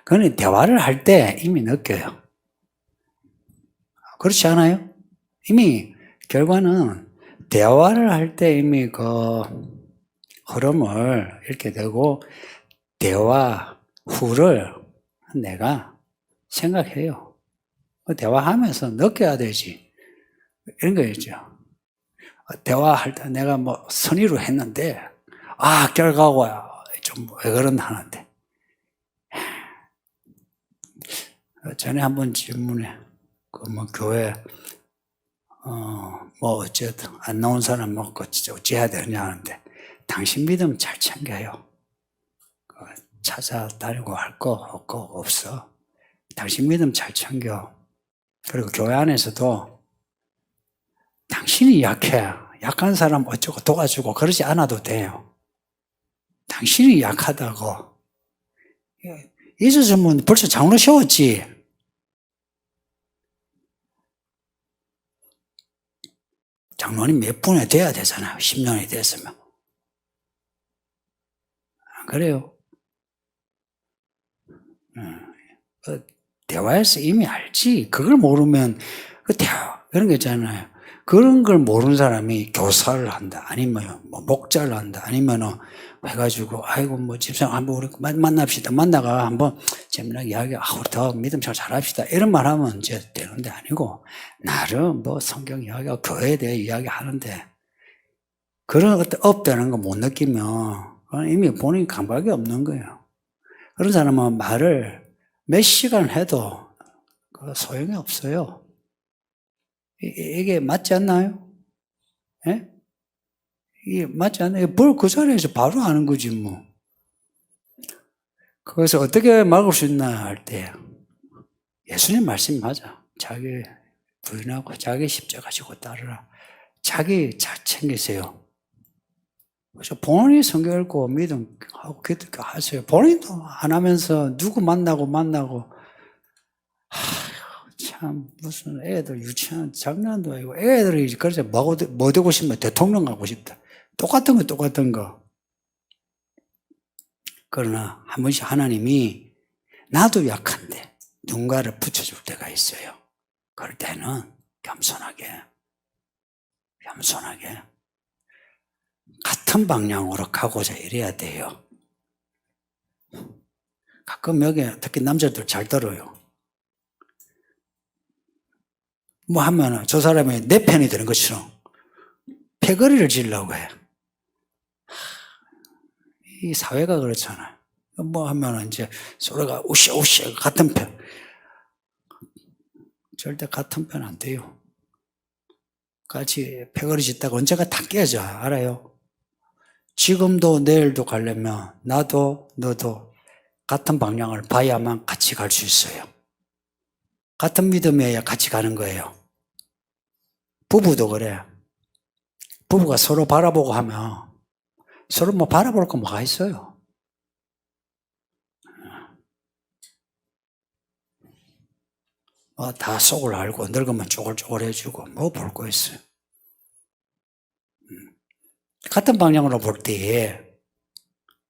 Speaker 1: 그건 대화를 할 때 이미 느껴요. 그렇지 않아요? 이미 결과는 대화를 할 때 이미 그 흐름을 이렇게 되고 대화 후를 내가 생각해요. 대화하면서 느껴야 되지. 이런 거 있죠. 대화할 때 내가 선의로 했는데 결과가 좀 왜 그런다 하는데 전에 한번 질문에 교회 어쨌든 안 나온 사람 어찌해야 되느냐 하는데 당신 믿음 잘 챙겨요. 찾아다니고 할 거 없어. 당신 믿음 잘 챙겨. 그리고 교회 안에서도 당신이 약한 사람 어쩌고 도와주고 그러지 않아도 돼요. 당신이 약하다고. 잊었으면 벌써 장로 세웠지. 장로님 몇 분에 돼야 되잖아요. 10년이 됐으면. 안 그래요? 대화에서 이미 알지. 그걸 모르면 그런 거 있잖아요. 그런 걸 모르는 사람이 교사를 한다. 아니면 목자를 한다. 아니면 해가지고 집사람 한번 우리 만납시다. 만나가 한번 재미나게 이야기 우리 더 믿음 잘합시다. 이런 말 하면 이제 되는데 아니고 나름 성경 이야기하고 교회에 대해 이야기하는데 그런 어떤 업되는 거 못 느끼면 그건 이미 본인이 감각이 없는 거예요. 그런 사람은 말을 몇 시간 해도 소용이 없어요. 이게 맞지 않나요? 예? 이게 맞지 않나요? 뭘 그 자리에서 바로 아는 거지 뭐. 그래서 어떻게 막을 수 있나 할 때 예수님 말씀이 맞아. 자기 부인하고 자기 십자가 지고 따르라. 자기 잘 챙기세요. 그래서 본인이 성경 읽고 믿음하고 기도 하세요. 본인도 안 하면서 누구 만나고 참 무슨 애들 유치한 장난도 아니고 애들이 그래서 뭐 되고 싶으면 대통령 하고 싶다. 똑같은 거. 그러나 한 번씩 하나님이 나도 약한데 누군가를 붙여줄 때가 있어요. 그럴 때는 겸손하게 같은 방향으로 가고자 이래야 돼요. 가끔 여기 특히 남자들 잘 들어요. 뭐 하면은 저 사람이 내 편이 되는 것처럼 패거리를 지으려고 해. 이 사회가 그렇잖아요. 뭐 하면은 이제 서로가 우시우시 같은 편. 절대 같은 편 안 돼요. 같이 패거리 짓다가 언제가 다 깨져. 알아요? 지금도 내일도 가려면 나도 너도 같은 방향을 봐야만 같이 갈 수 있어요. 같은 믿음이어야 같이 가는 거예요. 부부도 그래. 부부가 서로 바라보고 하면 서로 뭐 바라볼 거 뭐가 있어요. 다 속을 알고 늙으면 쪼글쪼글해지고 뭐 볼 거 있어요. 같은 방향으로 볼 때에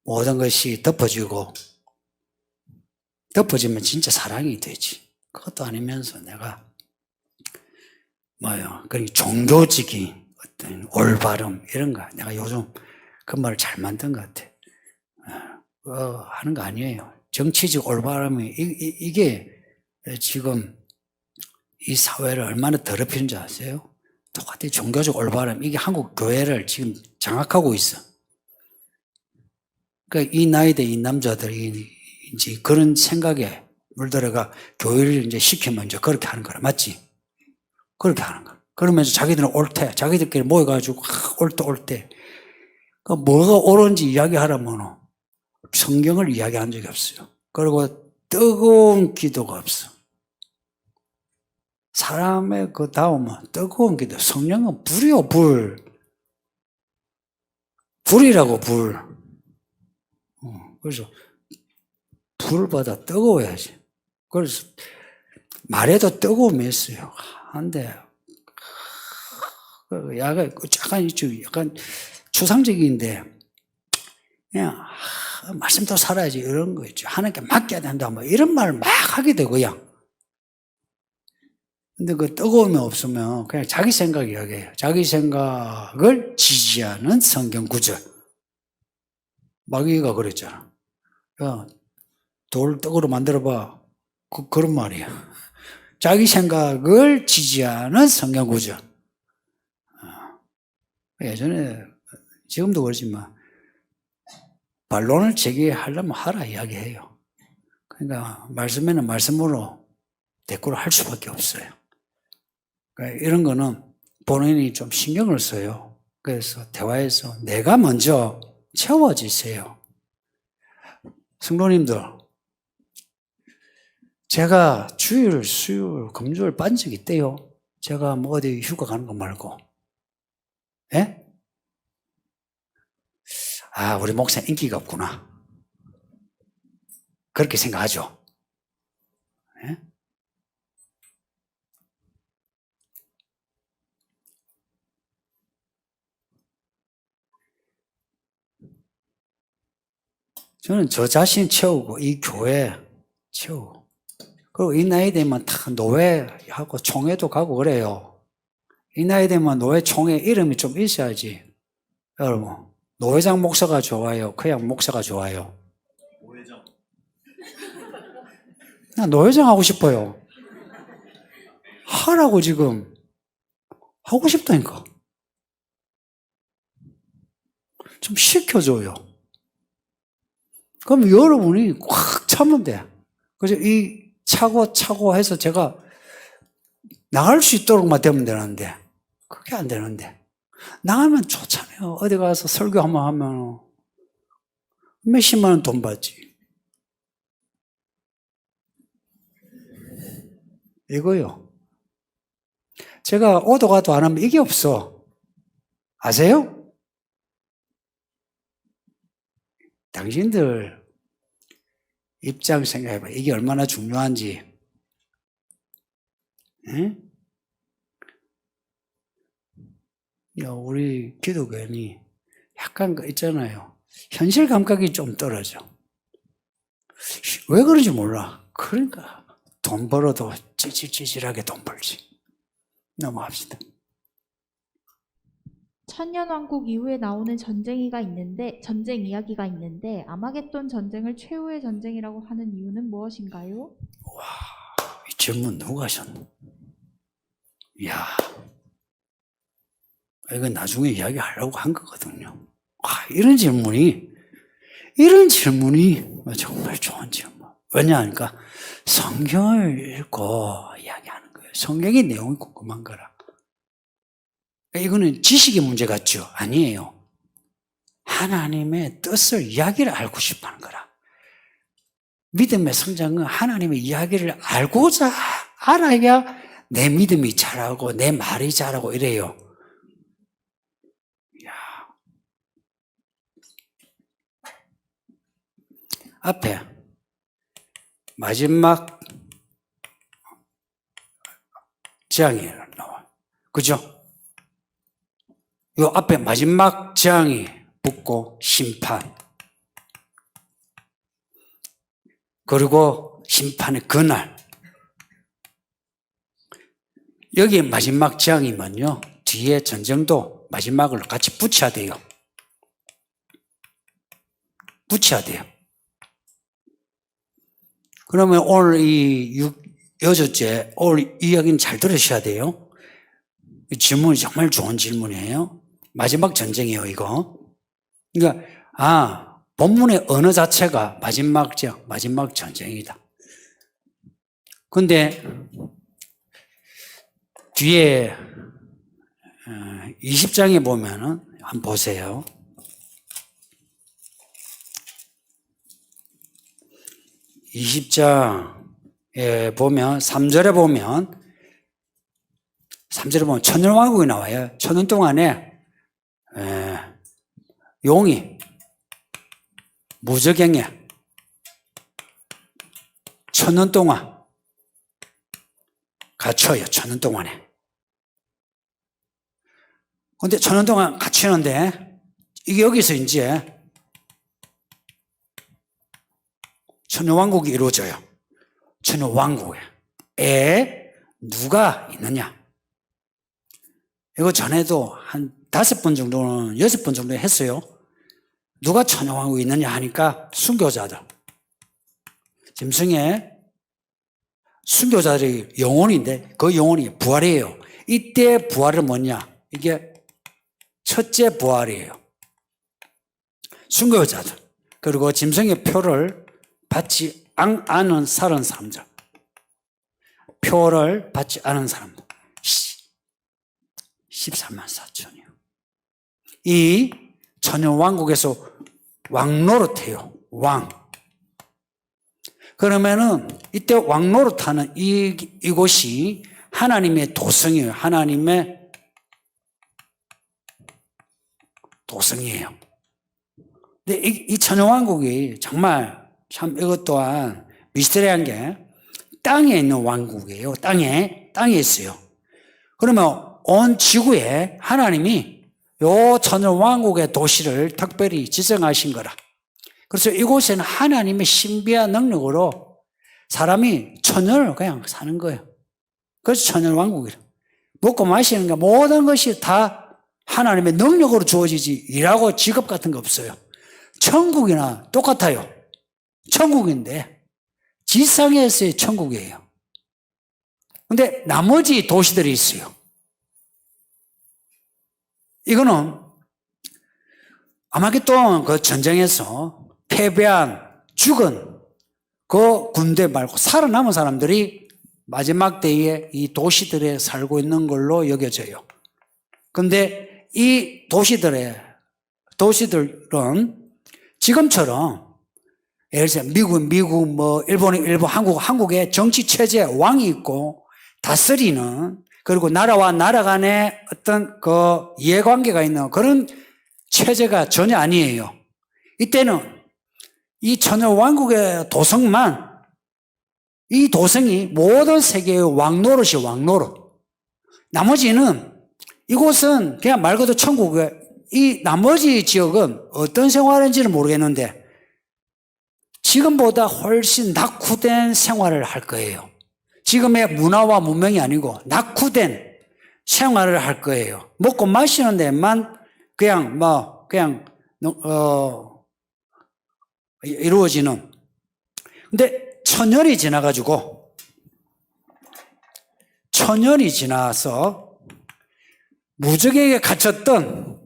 Speaker 1: 모든 것이 덮어지면 진짜 사랑이 되지. 그것도 아니면서 내가 그러니까 종교적인 어떤 올바름 이런 거 내가 요즘 그 말을 잘 만든 것 같아. 하는 거 아니에요. 정치적 올바름이 이게 지금 이 사회를 얼마나 더럽히는 줄 아세요? 똑같이 종교적 올바름 이게 한국 교회를 지금 장악하고 있어. 그러니까 이 나이대 이 남자들이 이제 그런 생각에 물들어가 교회를 이제 시키면 이제 그렇게 하는 거라 맞지? 그렇게 하는 거야. 그러면서 자기들은 옳대. 자기들끼리 모여가지고 옳대. 그 뭐가 옳은지 이야기하라면 성경을 이야기한 적이 없어요. 그리고 뜨거운 기도가 없어. 사람의 그 다음은 뜨거운 기도. 성령은 불이요, 불. 불이라고, 불. 그래서 불보다 뜨거워야지. 그래서 말에도 뜨거움이 있어요. 한데 약간 추상적인데 그냥 말씀도 살아야지 이런 거 있죠. 하나님께 맡겨야 된다 뭐 이런 말을 막 하게 되고요. 근데 그 뜨거움이 없으면 그냥 자기 생각 이야기해요. 자기 생각을 지지하는 성경 구절. 마귀가 그랬잖아. 야, 돌 떡으로 만들어봐. 그런 말이야. 자기 생각을 지지하는 성경 구절. 예전에 지금도 그렇지만 반론을 제기하려면 하라 이야기해요. 그러니까 말씀에는 말씀으로 대꾸를 할 수밖에 없어요. 그러니까 이런 거는 본인이 좀 신경을 써요. 그래서 대화에서 내가 먼저 채워지세요. 성도님들, 제가 주일, 수요일, 금요일 빤 적이 있대요. 제가 뭐 어디 휴가 가는 거 말고. 예? 우리 목사 인기가 없구나. 그렇게 생각하죠. 예? 저는 저 자신 채우고 이 교회 채우고 그리고 이 나이 되면 다 노회하고 총회도 가고 그래요. 이 나이 되면 노회 총회 이름이 좀 있어야지. 여러분 노회장 목사가 좋아요? 그냥 목사가 좋아요? 노회장. 나 노회장 하고 싶어요. 하라고 지금 하고 싶다니까. 좀 시켜줘요. 그럼 여러분이 꽉 차면 돼. 그래서 이 차고 해서 제가 나갈 수 있도록만 되면 되는데, 그게 안 되는데. 나가면 좋잖아요. 어디 가서 설교 한번 하면 몇십만 원 돈 받지. 이거요. 제가 오도 가도 안 하면 이게 없어. 아세요? 당신들 입장 생각해봐. 이게 얼마나 중요한지. 응? 야, 우리 기독교인이 약간 있잖아요. 현실 감각이 좀 떨어져. 왜 그런지 몰라. 그러니까 돈 벌어도 찌질찌질하게 돈 벌지. 넘어갑시다.
Speaker 2: 천년왕국 이후에 나오는 전쟁 이야기가 있는데 아마겟돈 전쟁을 최후의 전쟁이라고 하는 이유는 무엇인가요?
Speaker 1: 이 질문 누가 하셨노? 이야, 이건 나중에 이야기하려고 한 거거든요. 이런 질문이 정말 좋은 질문. 왜냐하니까 성경을 읽고 이야기하는 거예요. 성경의 내용이 궁금한 거라. 이거는 지식의 문제 같죠? 아니에요. 하나님의 뜻을 이야기를 알고 싶어 하는 거라. 믿음의 성장은 하나님의 이야기를 알아야 내 믿음이 자라고 내 말이 자라고 이래요. 이야. 앞에 마지막 재앙이 나와. 그죠? 요 앞에 마지막 재앙이 붙고 심판. 그리고 심판의 그날. 여기 마지막 재앙이면요. 뒤에 전쟁도 마지막을 같이 붙여야 돼요. 붙여야 돼요. 그러면 오늘 여섯째, 오늘 이야기는 잘 들으셔야 돼요. 이 질문이 정말 좋은 질문이에요. 마지막 전쟁이에요, 이거. 그러니까, 본문의 언어 자체가 마지막 전쟁이다. 근데, 뒤에, 20장에 보면은, 한번 보세요. 20장에 보면, 3절에 보면, 천년왕국이 나와요. 천년 동안에 용이 무적행에 천년 동안 갇혀요. 천년 동안에. 근데 천년 동안 갇히는데 이게 여기서 이제 천년왕국이 이루어져요. 천년왕국에 누가 있느냐? 이거 전에도 한 5번 정도는 6번 정도 했어요. 누가 천년왕국에 있느냐 하니까 순교자들. 짐승의 순교자들이 영혼인데 그 영혼이 부활이에요. 이때 부활은 뭐냐? 이게 첫째 부활이에요. 순교자들. 그리고 짐승의 표를 받지 않은 살은 사람들. 표를 받지 않은 사람들. 14만 4천이요. 이 천년왕국에서 왕노릇해요. 왕. 그러면은 이때 왕노릇하는 이곳이 하나님의 도성이에요. 하나님의 도성이에요. 근데 이 천년왕국이 정말 참 이것 또한 미스터리한 게 땅에 있는 왕국이에요. 땅에 있어요. 그러면 온 지구에 하나님이 요 천년왕국의 도시를 특별히 지정하신 거라. 그래서 이곳에는 하나님의 신비한 능력으로 사람이 천년을 그냥 사는 거예요. 그래서 천년왕국이라. 먹고 마시는 게 모든 것이 다 하나님의 능력으로 주어지지 일하고 직업 같은 거 없어요. 천국이나 똑같아요. 천국인데 지상에서의 천국이에요. 근데 나머지 도시들이 있어요. 이거는 아마겟돈 그 전쟁에서 패배한 죽은 그 군대 말고 살아남은 사람들이 마지막 때에 이 도시들에 살고 있는 걸로 여겨져요. 근데 이 도시들은 지금처럼 예를 들어 미국, 뭐 일본, 한국의 정치 체제 왕이 있고 다스리는 그리고 나라와 나라 간의 어떤 그 이해관계가 있는 그런 체제가 전혀 아니에요. 이때는 이 천여왕국의 도성만 이 도성이 모든 세계의 왕노릇이 왕노릇. 나머지는 이곳은 그냥 말 그대로 천국에 이 나머지 지역은 어떤 생활인지는 모르겠는데 지금보다 훨씬 낙후된 생활을 할 거예요. 지금의 문화와 문명이 아니고 낙후된 생활을 할 거예요. 먹고 마시는 데만 이루어지는. 근데 천년이 지나서 무적에게 갇혔던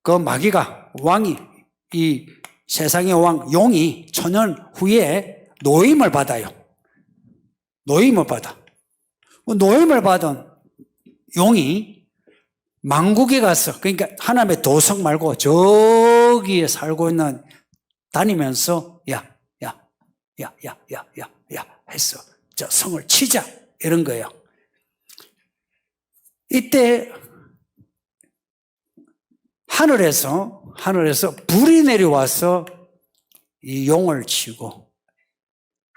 Speaker 1: 그 마귀가 왕이 이 세상의 왕 용이 천년 후에 노임을 받아요. 노임을 받은 용이 망국에 가서 그러니까 하나님의 도성 말고 저기에 살고 있는 다니면서 야 했어. 저 성을 치자 이런 거예요. 이때 하늘에서 불이 내려와서 이 용을 치고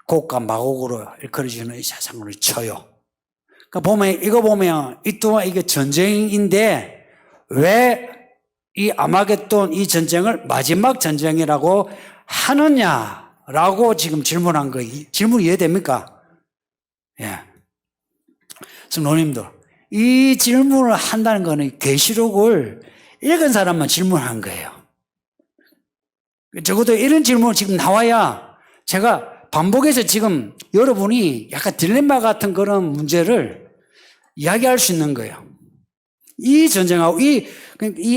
Speaker 1: 곡과 마곡으로 일컬어지는 이 세상을 쳐요. 그러니까 이거 보면 이 또한 이게 전쟁인데 왜 이 아마겟돈 이 전쟁을 마지막 전쟁이라고 하느냐라고 지금 질문한 거예요. 질문 이해됩니까? 예. 성도님들, 이 질문을 한다는 거는 계시록을 읽은 사람만 질문한 거예요. 적어도 이런 질문이 지금 나와야 제가 반복해서 지금 여러분이 약간 딜레마 같은 그런 문제를 이야기할 수 있는 거예요. 이 전쟁하고 이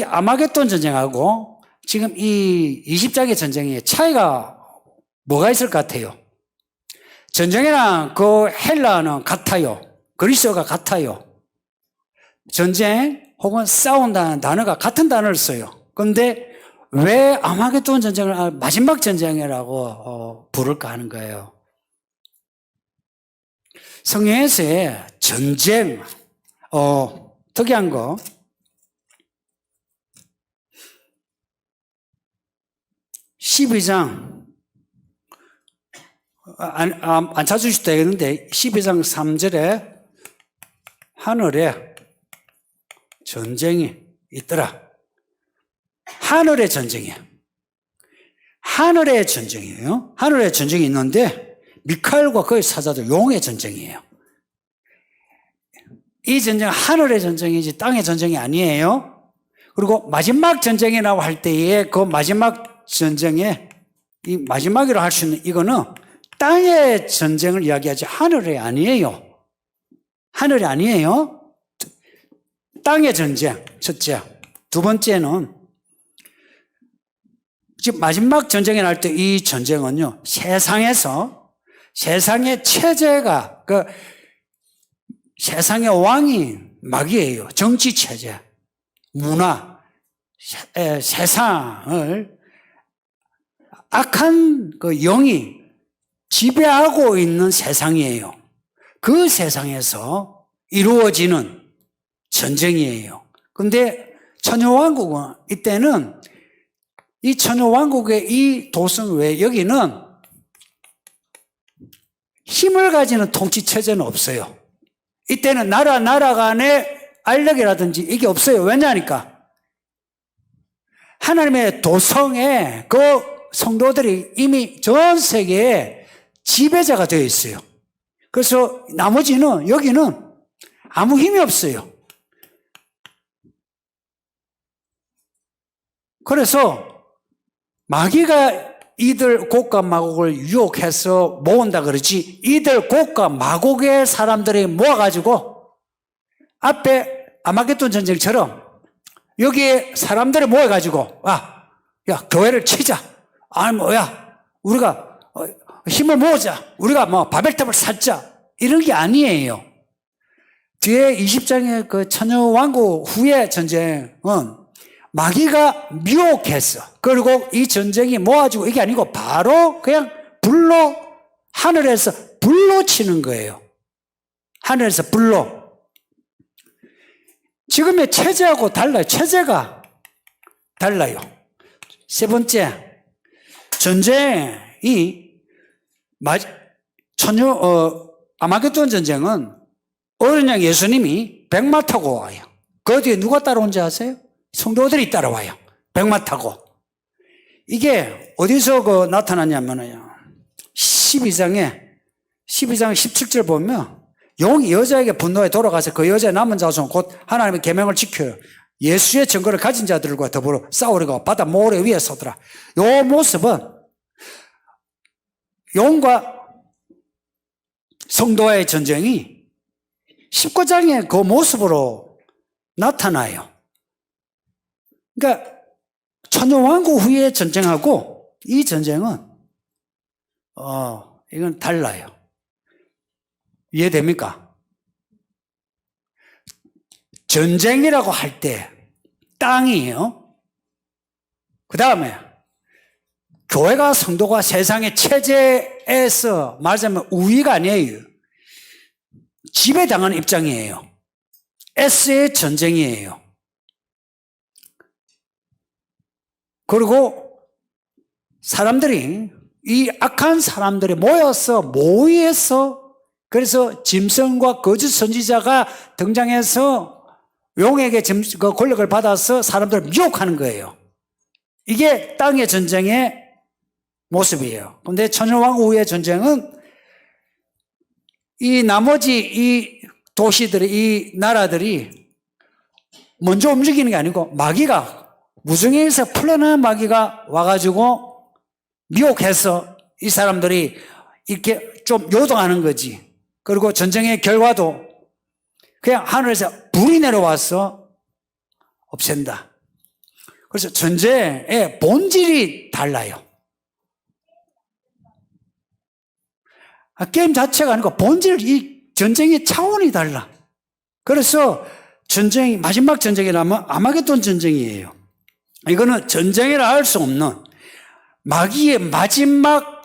Speaker 1: 아마겟돈 전쟁하고 지금 이 20장의 전쟁의 차이가 뭐가 있을 것 같아요? 전쟁이랑 그 헬라어는 같아요. 그리스어가 같아요. 전쟁 혹은 싸운다는 단어가 같은 단어를 써요. 그런데 왜 아마겟돈 전쟁을 마지막 전쟁이라고 부를까 하는 거예요. 성경에서의 전쟁, 특이한 거. 12장, 안 찾으셔도 되겠는데, 12장 3절에 하늘에 전쟁이 있더라. 하늘의 전쟁이에요. 하늘의 전쟁이 있는데, 미카엘과 그의 사자들, 용의 전쟁이에요. 이 전쟁은 하늘의 전쟁이지 땅의 전쟁이 아니에요. 그리고 마지막 전쟁이라고 할 때에 그 마지막 전쟁에 이 마지막이라고 할 수 있는 이거는 땅의 전쟁을 이야기하지 하늘이 아니에요. 하늘이 아니에요. 땅의 전쟁, 첫째. 두 번째는 지금 마지막 전쟁이 날 때 이 전쟁은요, 세상의 체제가, 세상의 왕이 마귀예요. 정치 체제, 문화, 세상을 악한 그 영이 지배하고 있는 세상이에요. 그 세상에서 이루어지는 전쟁이에요. 근데 천여왕국은 이때는 이 천여왕국의 이 도성 외에 여기는 힘을 가지는 통치 체제는 없어요. 이때는 나라 간의 알력이라든지 이게 없어요. 왜냐하니까 하나님의 도성에 그 성도들이 이미 전 세계에 지배자가 되어 있어요. 그래서 나머지는 여기는 아무 힘이 없어요. 그래서 마귀가 이들 곡과 마곡을 유혹해서 모은다 그러지, 이들 곡과 마곡의 사람들이 모아가지고 앞에 아마겟돈 전쟁처럼 여기에 사람들이 모여가지고, 야, 교회를 치자. 아니, 뭐야, 우리가 힘을 모으자. 우리가 뭐 바벨탑을 쌓자. 이런 게 아니에요. 뒤에 20장의 그 천여왕국 후의 전쟁은 마귀가 미혹했어. 그리고 이 전쟁이 모아지고 이게 아니고 바로 그냥 불로, 하늘에서 불로 치는 거예요. 하늘에서 불로. 지금의 체제하고 달라요. 체제가 달라요. 세 번째, 전쟁이 아마겟돈 전쟁은 어린 양 예수님이 백마 타고 와요. 그 뒤에 누가 따라온지 아세요? 성도들이 따라와요. 백마 타고. 이게 어디서 나타나냐면요. 12장 17절 보면 용이 여자에게 분노에 돌아가서 그 여자의 남은 자손 곧 하나님의 계명을 지켜요. 예수의 증거를 가진 자들과 더불어 싸우려고 바다 모래 위에 서더라. 이 모습은 용과 성도와의 전쟁이 19장의 그 모습으로 나타나요. 그러니까 천여왕국 후의 전쟁하고 이 전쟁은 이건 달라요. 이해됩니까? 전쟁이라고 할 때 땅이에요. 그 다음에 교회가 성도가 세상의 체제에서 말하자면 우위가 아니에요. 지배당하는 입장이에요. S의 전쟁이에요. 그리고 사람들이 이 악한 사람들이 모여서 그래서 짐승과 거짓 선지자가 등장해서 용에게 그 권력을 받아서 사람들을 미혹하는 거예요. 이게 땅의 전쟁의 모습이에요. 그런데 천여왕국 후의 전쟁은 이 나머지 이 도시들이, 이 나라들이 먼저 움직이는 게 아니고 마귀가 무중에서 풀려나는 마귀가 와가지고 미혹해서 이 사람들이 이렇게 좀 요동하는 거지. 그리고 전쟁의 결과도 그냥 하늘에서 불이 내려와서 없앤다. 그래서 전쟁의 본질이 달라요. 게임 자체가 아니고 본질, 이 전쟁의 차원이 달라. 그래서 전쟁이, 마지막 전쟁이라면 아마겟돈 전쟁이에요. 이거는 전쟁이라 할 수 없는 마귀의 마지막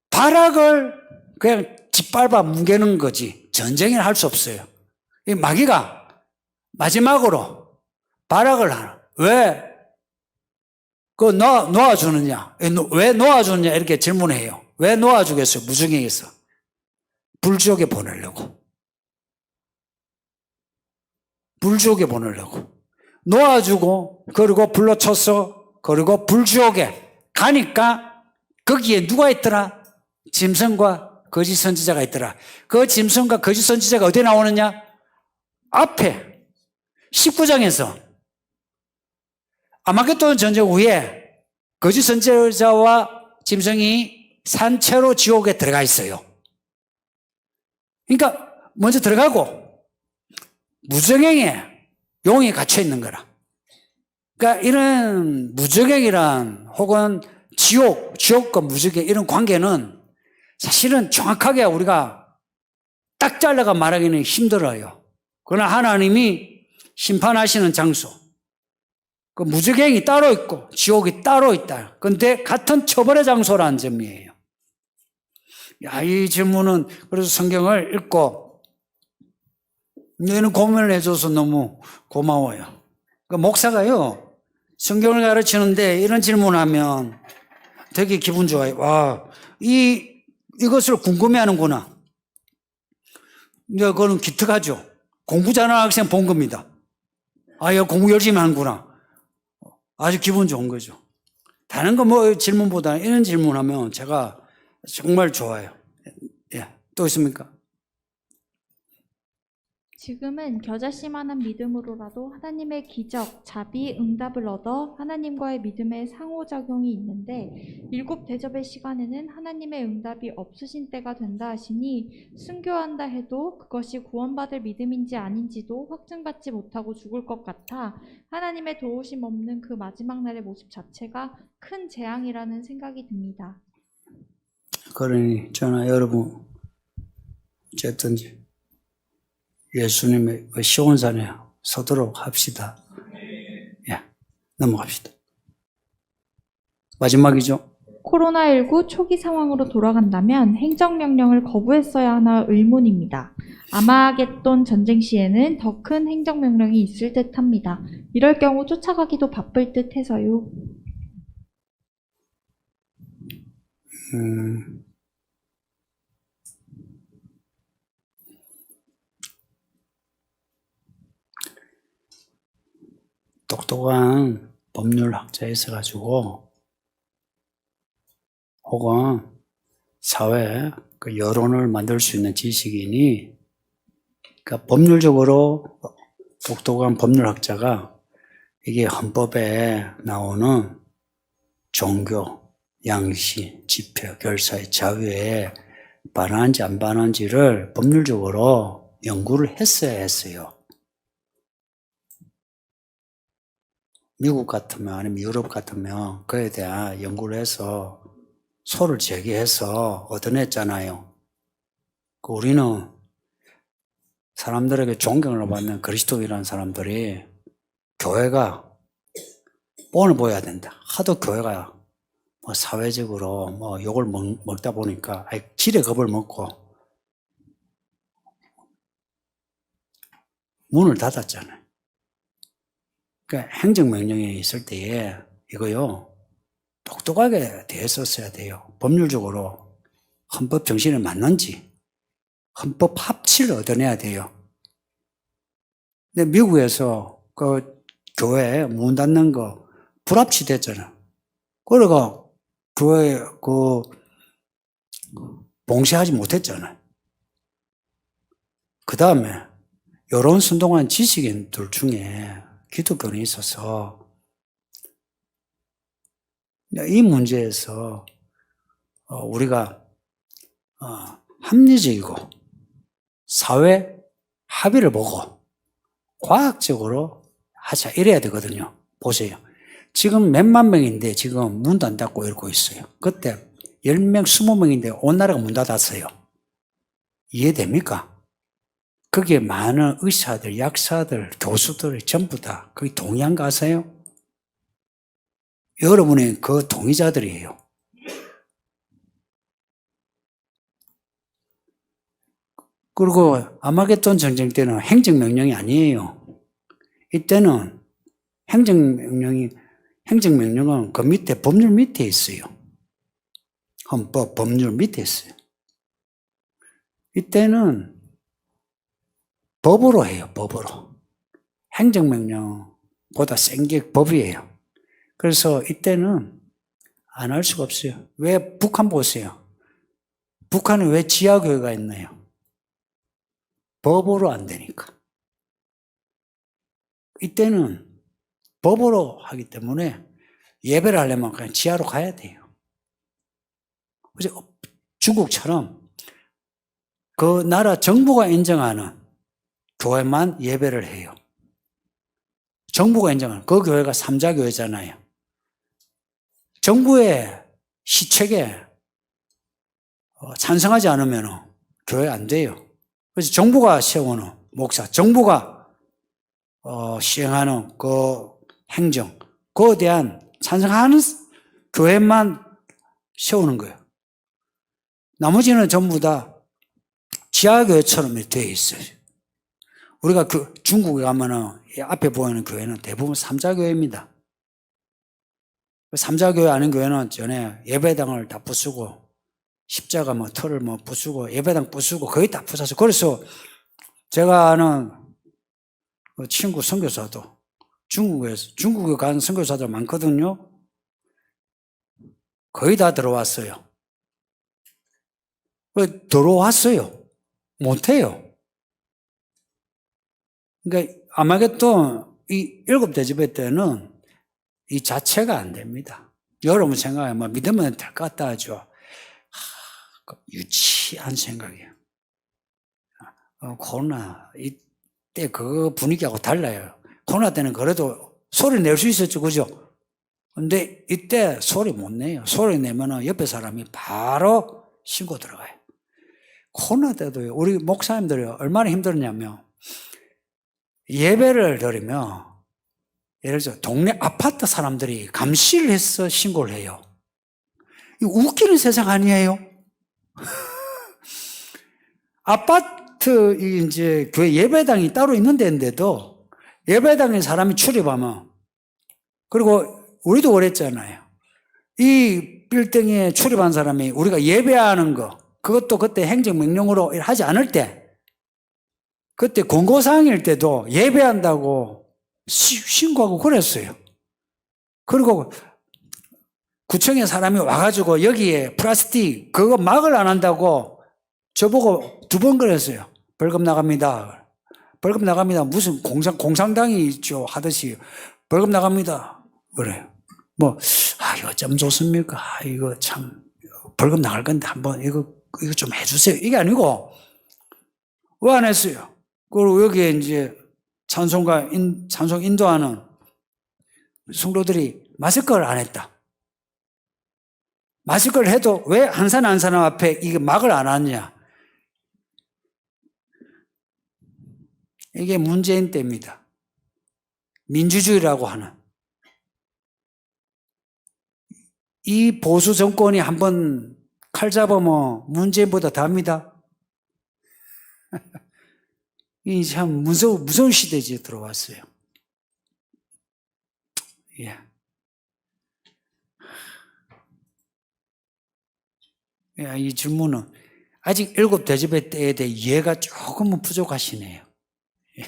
Speaker 1: 발악을 그냥 짓밟아 뭉개는 거지. 전쟁이라 할 수 없어요. 이 마귀가 마지막으로 발악을 하는. 왜? 놓아주느냐? 왜 놓아주느냐? 이렇게 질문해요. 왜 놓아주겠어요? 무중에서. 불지옥에 보내려고. 불지옥에 보내려고. 놓아주고, 그리고 불러쳐서, 그리고 불지옥에 가니까 거기에 누가 있더라? 짐승과 거짓 선지자가 있더라. 그 짐승과 거짓 선지자가 어디에 나오느냐? 앞에 19장에서 아마겟돈 전쟁 후에 거짓 선지자와 짐승이 산채로 지옥에 들어가 있어요. 그러니까 먼저 들어가고 무정행에 용이 갇혀 있는 거라. 그러니까 이런 무정행이란 혹은 지옥과 무정행 이런 관계는 사실은 정확하게 우리가 딱 잘라가 말하기는 힘들어요. 그러나 하나님이 심판하시는 장소, 그 무정행이 따로 있고 지옥이 따로 있다. 그런데 같은 처벌의 장소라는 점이에요. 이 질문은 그래서 성경을 읽고 너는 고민을 해줘서 너무 고마워요. 그 목사가요 성경을 가르치는데 이런 질문하면 되게 기분 좋아요. 와, 이것을 궁금해하는구나. 그거는 기특하죠. 공부 잘하는 학생 본 겁니다. 얘 공부 열심히 하는구나. 아주 기분 좋은 거죠. 다른 거 질문보다 이런 질문하면 제가 정말 좋아요. 또 있습니까?
Speaker 2: 지금은 겨자씨만한 믿음으로라도 하나님의 기적, 자비, 응답을 얻어 하나님과의 믿음의 상호작용이 있는데 일곱 대접의 시간에는 하나님의 응답이 없으신 때가 된다 하시니 순교한다 해도 그것이 구원받을 믿음인지 아닌지도 확증받지 못하고 죽을 것 같아 하나님의 도우심 없는 그 마지막 날의 모습 자체가 큰 재앙이라는 생각이 듭니다.
Speaker 1: 그러니 저는 여러분 어쨌든 예수님의 그 시온산에 서도록 합시다. 예, 넘어갑시다. 마지막이죠.
Speaker 2: 코로나19 초기 상황으로 돌아간다면 행정명령을 거부했어야 하나 의문입니다. 아마겟돈 전쟁 시에는 더 큰 행정명령이 있을 듯합니다. 이럴 경우 쫓아가기도 바쁠 듯 해서요.
Speaker 1: 똑똑한 법률학자 있어가지고 혹은 사회 그 여론을 만들 수 있는 지식인이 그러니까 법률적으로 똑똑한 법률학자가 이게 헌법에 나오는 종교, 양심, 집회, 결사의 자유에 반하는지 안 반하는지를 법률적으로 연구를 했어야 했어요. 미국 같으면 아니면 유럽 같으면 그에 대한 연구를 해서 소를 제기해서 얻어냈잖아요. 우리는 사람들에게 존경을 받는 그리스도인이라는 사람들이 교회가 뻔을 보여야 된다. 하도 교회가 뭐 사회적으로 뭐 욕을 먹다 보니까 지레 겁을 먹고 문을 닫았잖아요. 그러니까 행정명령이 있을 때에 이거요 똑똑하게 대했었어야 돼요. 법률적으로 헌법 정신에 맞는지 헌법 합치를 얻어내야 돼요. 근데 미국에서 그 교회 문 닫는 거 불합치 됐잖아요. 그러니까 교회 그 봉쇄하지 못했잖아요. 그 다음에 여론 선동한 지식인들 중에 기독교는 있어서 이 문제에서 우리가 합리적이고 사회 합의를 보고 과학적으로 하자 이래야 되거든요. 보세요. 지금 몇만 명인데 지금 문도 안 닫고 이러고 있어요. 그때 10명, 20명인데 온 나라가 문 닫았어요. 이해됩니까? 거기에 많은 의사들, 약사들, 교수들이 전부 다 거기 동의한 거 아세요? 여러분이 그 동의자들이에요. 그리고 아마겟돈 전쟁 때는 행정명령이 아니에요. 이때는 행정명령은 그 밑에 법률 밑에 있어요. 헌법, 법률 밑에 있어요. 이때는 법으로 해요, 법으로. 행정명령보다 센 게 법이에요. 그래서 이때는 안 할 수가 없어요. 왜 북한 보세요. 북한은 왜 지하교회가 있나요? 법으로 안 되니까. 이때는 법으로 하기 때문에 예배를 하려면 그냥 지하로 가야 돼요. 그래서 중국처럼 그 나라 정부가 인정하는 교회만 예배를 해요. 정부가 인정하는 그 교회가 삼자교회잖아요. 정부의 시책에 찬성하지 않으면 교회 안 돼요. 그래서 정부가 세우는 목사, 정부가 시행하는 그 행정, 그에 대한 찬성하는 교회만 세우는 거예요. 나머지는 전부 다 지하교회처럼 되어 있어요. 우리가 중국에 가면은 앞에 보이는 교회는 대부분 삼자교회입니다. 삼자교회 아닌 교회는 전에 예배당을 다 부수고 십자가 털을 부수고 예배당 부수고 거의 다 부숴서 그래서 제가 아는 그 친구 선교사도 중국에 간 선교사들 많거든요. 거의 다 들어왔어요. 들어왔어요. 못해요. 그러니까 아마겟돈 이 7대접의 때는 이 자체가 안 됩니다. 여러분 생각에 뭐 믿으면 될 것 같다 하죠. 유치한 생각이에요. 코로나 이때 그 분위기하고 달라요. 코로나 때는 그래도 소리 낼 수 있었죠, 그죠? 근데 이때 소리 못 내요. 소리 내면은 옆에 사람이 바로 신고 들어가요. 코로나 때도요, 우리 목사님들이 얼마나 힘들었냐면, 예배를 드리면, 예를 들어, 동네 아파트 사람들이 감시를 해서 신고를 해요. 이거 웃기는 세상 아니에요? 아파트, 이제, 교회 예배당이 따로 있는 데인데도, 예배당에 사람이 출입하면, 그리고 우리도 그랬잖아요. 이 빌딩에 출입한 사람이 우리가 예배하는 거, 그것도 그때 행정명령으로 하지 않을 때, 그때 권고사항일 때도 예배한다고 신고하고 그랬어요. 그리고 구청에 사람이 와가지고 여기에 플라스틱 그거 막을 안 한다고 저보고 2번 그랬어요. 벌금 나갑니다. 벌금 나갑니다. 무슨 공상당이 있죠 하듯이 벌금 나갑니다. 그래요. 뭐, 이거 좀 좋습니까? 이거 참 벌금 나갈 건데 한번 이거 좀 해주세요. 이게 아니고 왜 안 했어요? 그리고 여기에 이제 찬송 인도하는 성도들이 마스크를 안 했다. 마스크를 해도 왜 한 사람 한 사람 앞에 이게 막을 안 하느냐. 이게 문재인 때입니다. 민주주의라고 하는. 이 보수 정권이 한번 칼 잡으면 문재인보다 답니다. 이 참 무서운 시대에 들어왔어요. 예. 이 질문은 아직 7대접의 때에 대해 이해가 조금은 부족하시네요. 예.